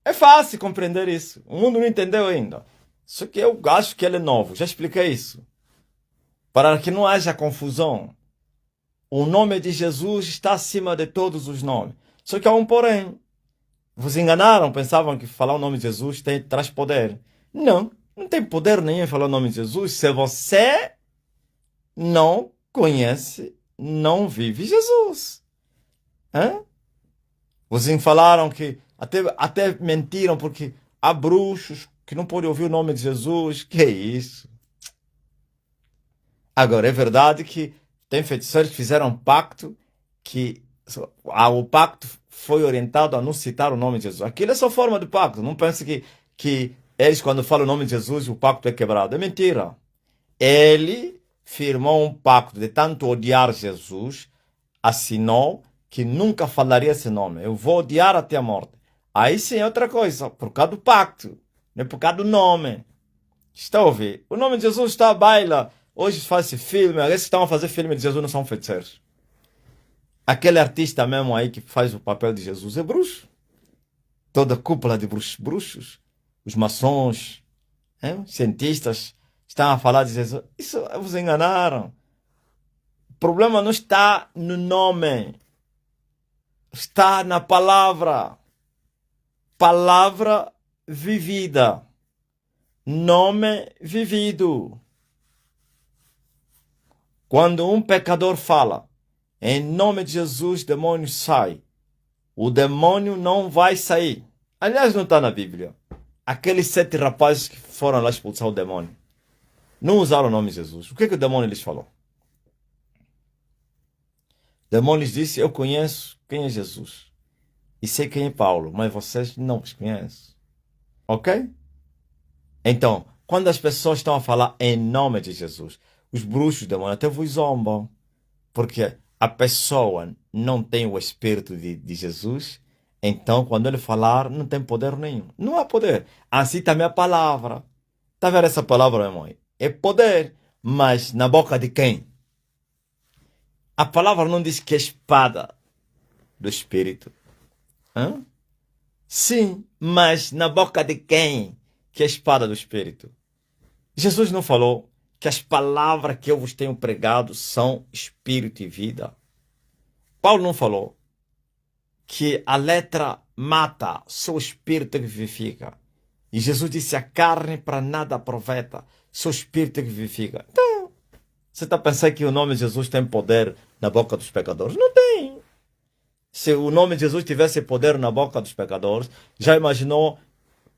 É fácil compreender isso. O mundo não entendeu ainda. Só que eu acho que ele é novo. Já expliquei isso. Para que não haja confusão. O nome de Jesus está acima de todos os nomes. Só que há um porém. Vos enganaram, pensavam que falar o nome de Jesus traz poder. Não, não tem poder nenhum em falar o nome de Jesus se você não conhece, não vive Jesus. Hã? Vocês falaram que até mentiram porque há bruxos que não podem ouvir o nome de Jesus. Que é isso? Agora, é verdade que tem feiticeiros que fizeram um pacto que o pacto foi orientado a não citar o nome de Jesus. Aquilo é só forma de pacto. Não pense que eles, quando falam o nome de Jesus, o pacto é quebrado. É mentira. Ele firmou um pacto de tanto odiar Jesus, assinou que nunca falaria esse nome. Eu vou odiar até a morte. Aí sim é outra coisa, por causa do pacto, não é por causa do nome. Está a ouvir? O nome de Jesus está à baila. Hoje faz-se filme, esses que estão a fazer filme de Jesus não são feiticeiros. Aquele artista mesmo aí que faz o papel de Jesus é bruxo. Toda a cúpula de bruxos, os maçons, cientistas, estão a falar de Jesus. Isso vos enganaram. O problema não está no nome. Está na palavra. Palavra vivida. Nome vivido. Quando um pecador fala, em nome de Jesus, demônio sai. O demônio não vai sair. Aliás, não está na Bíblia. Aqueles 7 rapazes que foram lá expulsar o demônio não usaram o nome de Jesus. O que o demônio lhes falou? O demônio lhes disse: eu conheço quem é Jesus e sei quem é Paulo, mas vocês não os conhecem. Ok? Então, quando as pessoas estão a falar em nome de Jesus, os bruxos, o demônio até vos zombam, porque a pessoa não tem o Espírito de Jesus, então quando ele falar não tem poder nenhum. Não há poder. Assim também a palavra. Está vendo essa palavra, meu irmão? É poder, mas na boca de quem? A palavra não diz que é espada do Espírito. Hã? Sim, mas na boca de quem que é a espada do Espírito? Jesus não falou que as palavras que eu vos tenho pregado são espírito e vida. Paulo não falou que a letra mata, só o espírito que vivifica. E Jesus disse: a carne para nada aproveita, só o espírito que vivifica. Então, você está pensando que o nome de Jesus tem poder na boca dos pecadores? Não tem. Se o nome de Jesus tivesse poder na boca dos pecadores, já imaginou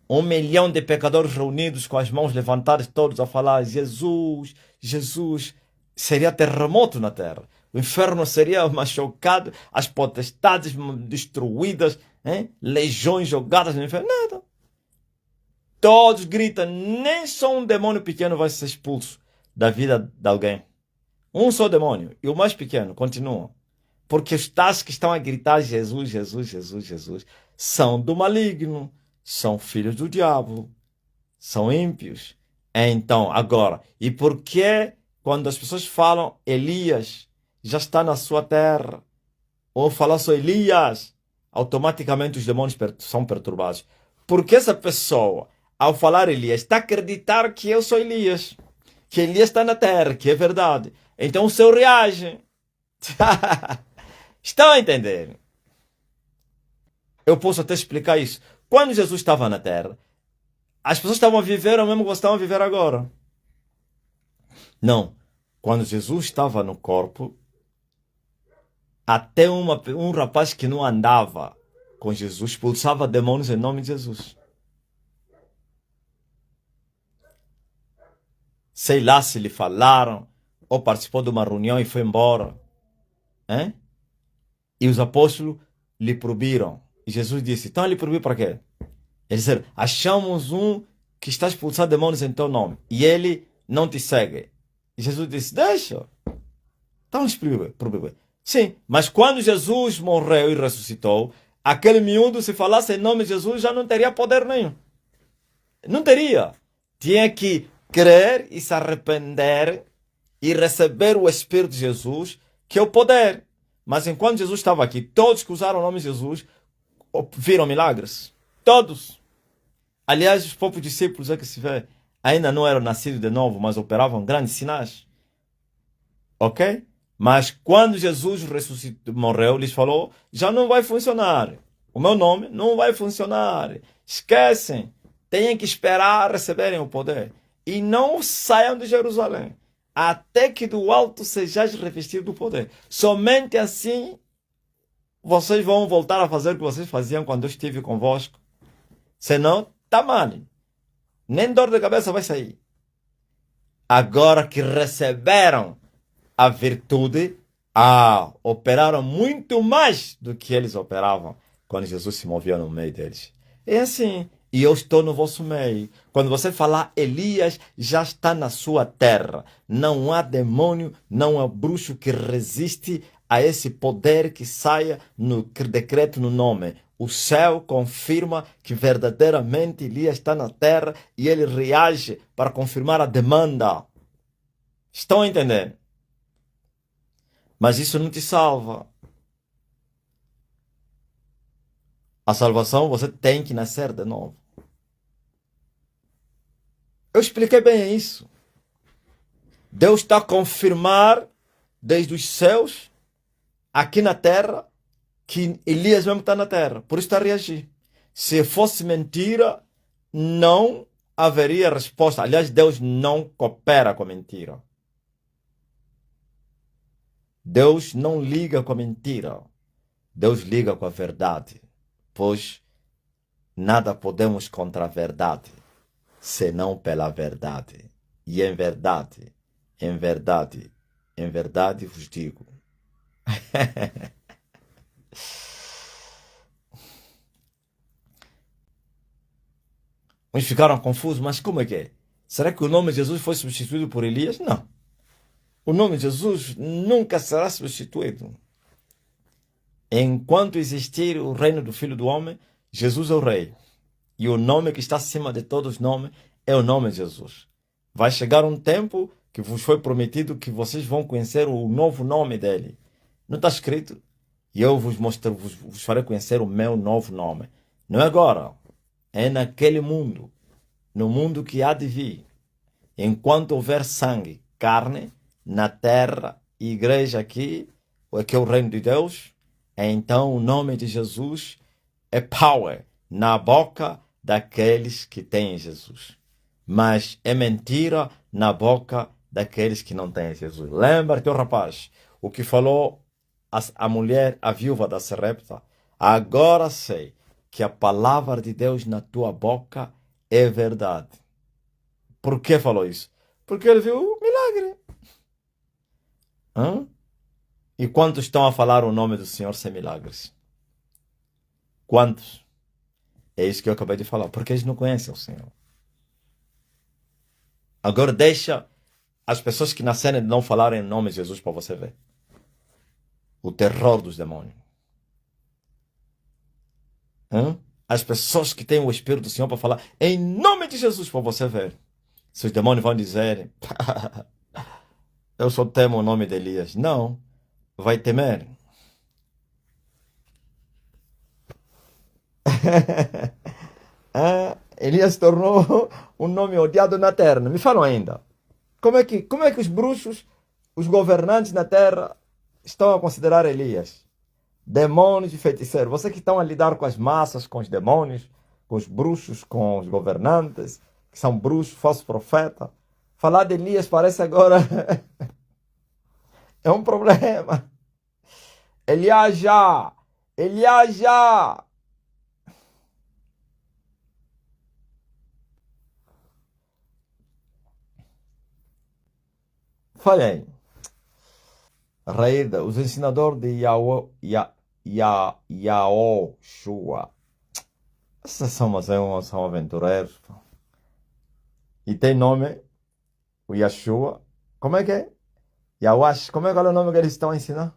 1 milhão de pecadores reunidos com as mãos levantadas, todos a falar: Jesus, Jesus? Seria terremoto na terra. O inferno seria machucado, as potestades destruídas, legiões jogadas no inferno. Nada. Todos gritam, nem só um demônio pequeno vai ser expulso da vida de alguém. Um só demônio, e o mais pequeno continua. Porque os tais que estão a gritar Jesus, Jesus, Jesus, Jesus, são do maligno, são filhos do diabo, são ímpios. Então, agora, e por que quando as pessoas falam Elias já está na sua terra, ou falar só Elias, automaticamente os demônios são perturbados? Porque essa pessoa, ao falar Elias, está a acreditar que eu sou Elias, que Elias está na terra, que é verdade. Então o céu reage. Estão a entender? Eu posso até explicar isso. Quando Jesus estava na terra, as pessoas estavam a viver o mesmo que estão a viver agora. Não. Quando Jesus estava no corpo, até um rapaz que não andava com Jesus expulsava demônios em nome de Jesus. Sei lá se lhe falaram, ou participou de uma reunião e foi embora. E os apóstolos lhe proibiram. E Jesus disse: então lhe proibiram para quê? Eles disseram: achamos um que está expulsando demônios em teu nome, e ele não te segue. E Jesus disse: deixa. Então, sim, mas quando Jesus morreu e ressuscitou, aquele miúdo, se falasse em nome de Jesus, já não teria poder nenhum. Não teria. Tinha que crer e se arrepender e receber o Espírito de Jesus, que é o poder. Mas enquanto Jesus estava aqui, todos que usaram o nome de Jesus viram milagres. Todos. Aliás, os próprios discípulos, é que se vê, ainda não eram nascidos de novo, mas operavam grandes sinais. Ok? Mas quando Jesus ressuscitou, morreu, lhes falou, já não vai funcionar. O meu nome não vai funcionar. Esquecem. Têm que esperar receberem o poder. E não saiam de Jerusalém, até que do alto sejais revestidos do poder. Somente assim vocês vão voltar a fazer o que vocês faziam quando eu estive convosco. Senão, tá mal. Nem dor de cabeça vai sair. Agora que receberam a virtude, operaram muito mais do que eles operavam quando Jesus se movia no meio deles. É assim. E eu estou no vosso meio. Quando você falar, Elias já está na sua terra. Não há demônio, não há bruxo que resiste a esse poder que saia no decreto no nome. O céu confirma que verdadeiramente Elias está na terra e ele reage para confirmar a demanda. Estão a entender? Mas isso não te salva. A salvação você tem que nascer de novo. Eu expliquei bem isso. Deus está a confirmar desde os céus, aqui na terra, que Elias mesmo está na terra. Por isso está a reagir. Se fosse mentira, não haveria resposta. Aliás, Deus não coopera com a mentira. Deus não liga com a mentira. Deus liga com a verdade. Pois nada podemos contra a verdade, senão pela verdade. E em verdade, em verdade, em verdade vos digo. Uns ficaram confusos, mas como é que é? Será que o nome de Jesus foi substituído por Elias? Não. O nome de Jesus nunca será substituído. Enquanto existir o reino do Filho do Homem, Jesus é o Rei. E o nome que está acima de todos os nomes é o nome de Jesus. Vai chegar um tempo que vos foi prometido que vocês vão conhecer o novo nome dele. Não está escrito? E eu vos farei conhecer o meu novo nome. Não é agora. É naquele mundo. No mundo que há de vir. Enquanto houver sangue, carne, na terra, igreja aqui, que é o reino de Deus, então o nome de Jesus é power na boca daqueles que têm Jesus. Mas é mentira na boca daqueles que não têm Jesus. Lembra-te, rapaz, o que falou a mulher, a viúva da Sarepta. Agora sei que a palavra de Deus na tua boca é verdade. Por que falou isso? Porque ele viu o milagre. E quantos estão a falar o nome do Senhor sem milagres? Quantos? É isso que eu acabei de falar. Porque eles não conhecem o Senhor. Agora deixa as pessoas que nascerem de não falarem em nome de Jesus para você ver. O terror dos demônios. As pessoas que têm o Espírito do Senhor para falar em nome de Jesus para você ver. Se os demônios vão dizer eu só temo o nome de Elias. Não. Vai temer. Elias se tornou um nome odiado na terra. Me falam ainda. Como é que os bruxos, os governantes na terra estão a considerar Elias? Demônios e feiticeiros. Vocês que estão a lidar com as massas, com os demônios, com os bruxos, com os governantes, que são bruxos, falsos profetas. Falar de Elias parece agora é um problema. Elias já. Falei. Raída, os ensinadores de Yaoshua. Essas são aventureiros. E tem nome, o Yeshua. Como é que é? Yahuash, como é que é o nome que eles estão ensinando?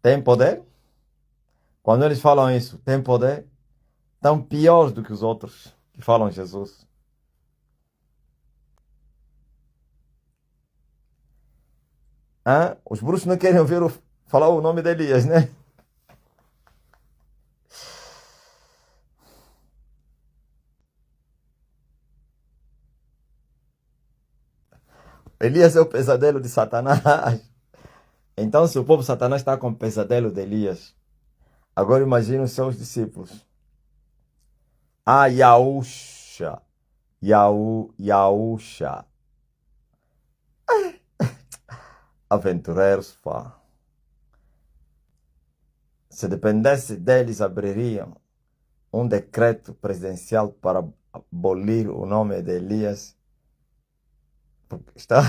Tem poder? Quando eles falam isso, tem poder? Estão piores do que os outros que falam Jesus. Hã? Os bruxos não querem ouvir falar o nome de Elias, né? Elias é o pesadelo de Satanás. Então, se o povo Satanás está com o pesadelo de Elias, agora imagine os seus discípulos. Ah, Yaúcha. Yaúcha. Aventureiros, pá. Se dependesse deles, abririam um decreto presidencial para abolir o nome de Elias. Está...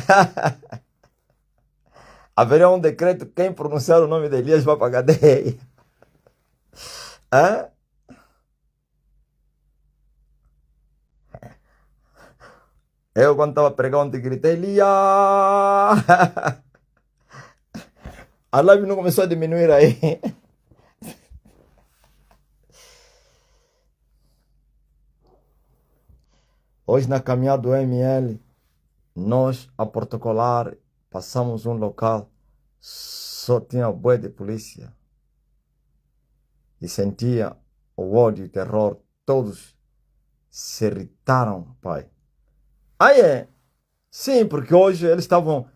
Haveria um decreto, quem pronunciar o nome de Elias vai para a cadeia. Hã? Eu, quando estava pregando, gritei, Elias! A live não começou a diminuir aí. Hoje, na caminhada do ML, nós, a protocolar, passamos um local, só tinha bué de polícia. E sentia o ódio e o terror. Todos se irritaram, pai. Ah, é? Sim, porque hoje eles estavam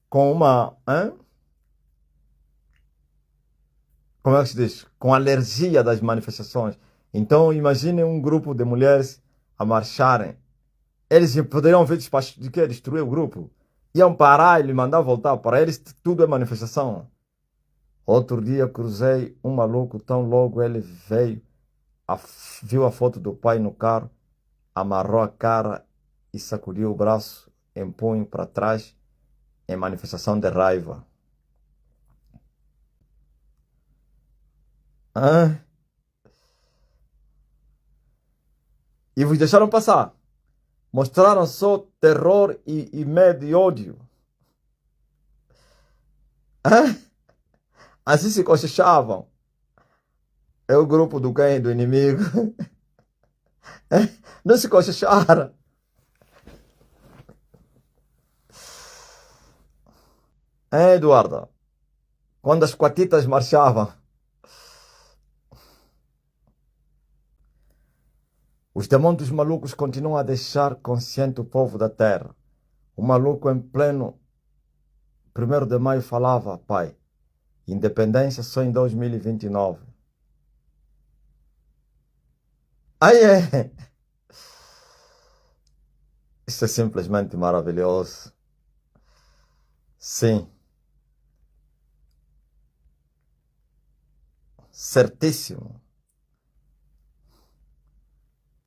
com uma... Hein? Como é que se diz? Com alergia das manifestações. Então, imagine um grupo de mulheres a marcharem. Eles poderiam ver de quê? Destruir o grupo. Iam parar e lhe mandar voltar. Para eles, tudo é manifestação. Outro dia, cruzei um maluco, tão logo ele veio, viu a foto do pai no carro, amarrou a cara e sacudiu o braço em punho para trás, em manifestação de raiva. Ah? E vos deixaram passar. Mostraram só terror e medo e ódio. Ah? Assim se cochichavam. É o grupo do quem? Do inimigo. Não se cochicharam. É, Eduardo? Quando as quatitas marchavam. Os demônios dos malucos continuam a deixar consciente o povo da terra. O maluco em pleno 1º de maio falava, pai, independência só em 2029. Aí é. Isso é simplesmente maravilhoso. Sim. Certíssimo.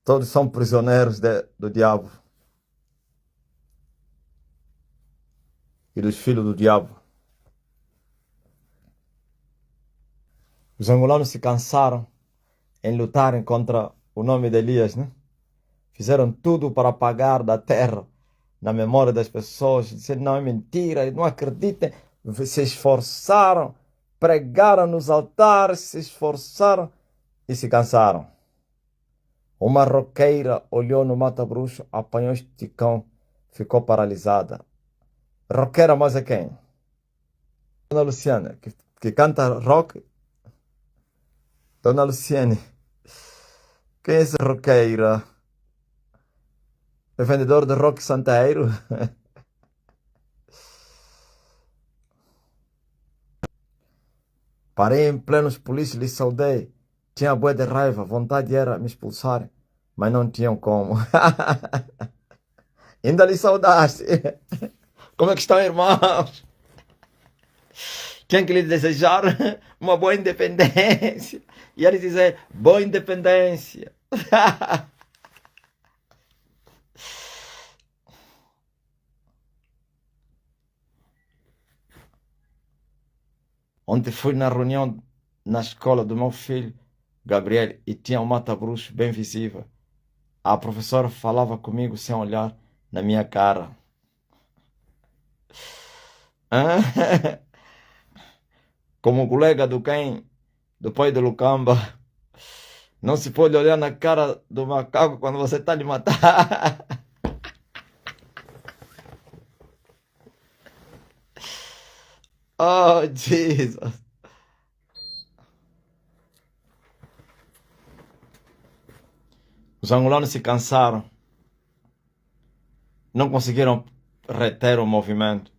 Todos são prisioneiros do diabo. E dos filhos do diabo. Os angolanos se cansaram em lutarem contra o nome de Elias, né? Fizeram tudo para apagar da terra, na memória das pessoas. Disseram, não, é mentira, não acreditem. Se esforçaram, pregaram nos altares, se esforçaram e se cansaram. Uma roqueira olhou no mata-bruxo, apanhou este cão, ficou paralisada. Roqueira, mas é quem? Dona Luciana, que canta rock. Dona Luciane, quem é esse roqueira? É vendedor de rock santeiro? Parei em plenos polícia e lhe saudei. Tinha bué de raiva, vontade era me expulsar, mas não tinham como. Ainda lhe saudaste. Como é que estão, irmãos? Tinha que lhe desejar uma boa independência. E ele dizer, boa independência. Ontem fui na reunião na escola do meu filho, Gabriel, e tinha um mata-bruxo bem visível. A professora falava comigo sem olhar na minha cara. Hã? Como colega do quem? Do pai do Lucamba. Não se pode olhar na cara do macaco quando você está lhe matar. Oh, Jesus. Os angolanos se cansaram. Não conseguiram reter o movimento.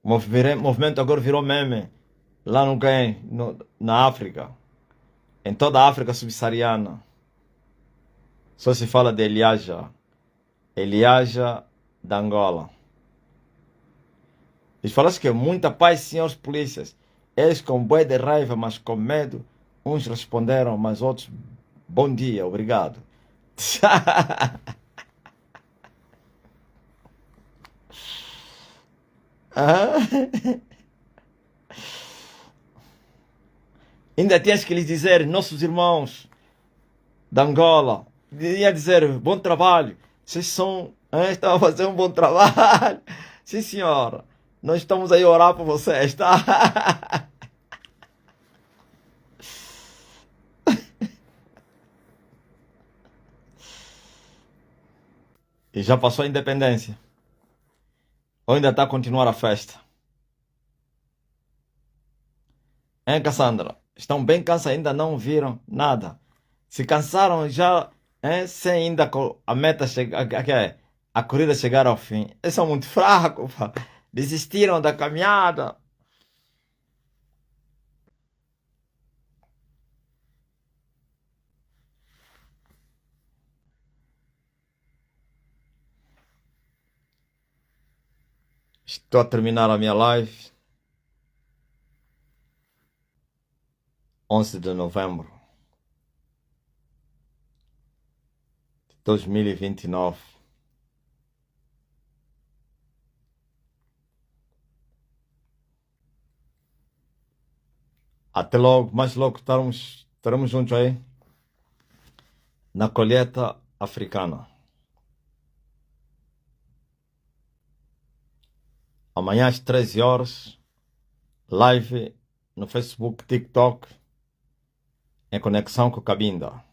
O movimento agora virou meme. Lá no quem? Na África. Em toda a África subsaariana. Só se fala de Eliaja. Eliaja da Angola. Eles falaram que muita paz, senhores polícias. Eles com bué de raiva, mas com medo. Uns responderam, mas outros, bom dia, obrigado. Ainda tens que lhes dizer, nossos irmãos da Angola, ia dizer, bom trabalho. Vocês estão a fazer um bom trabalho. Sim, senhora. Nós estamos aí a orar por vocês, tá? E já passou a independência. Ou ainda está a continuar a festa? Hein, Cassandra? Estão bem cansados, ainda não viram nada. Se cansaram já, hein, sem ainda a meta chegar, a corrida chegar ao fim. Eles são muito fracos, pá. Desistiram da caminhada. Estou a terminar a minha live. 11 de novembro de 2029. Até logo, mais logo estaremos juntos aí na colheita africana. Amanhã às 13 horas, live no Facebook, TikTok, em conexão com Cabinda.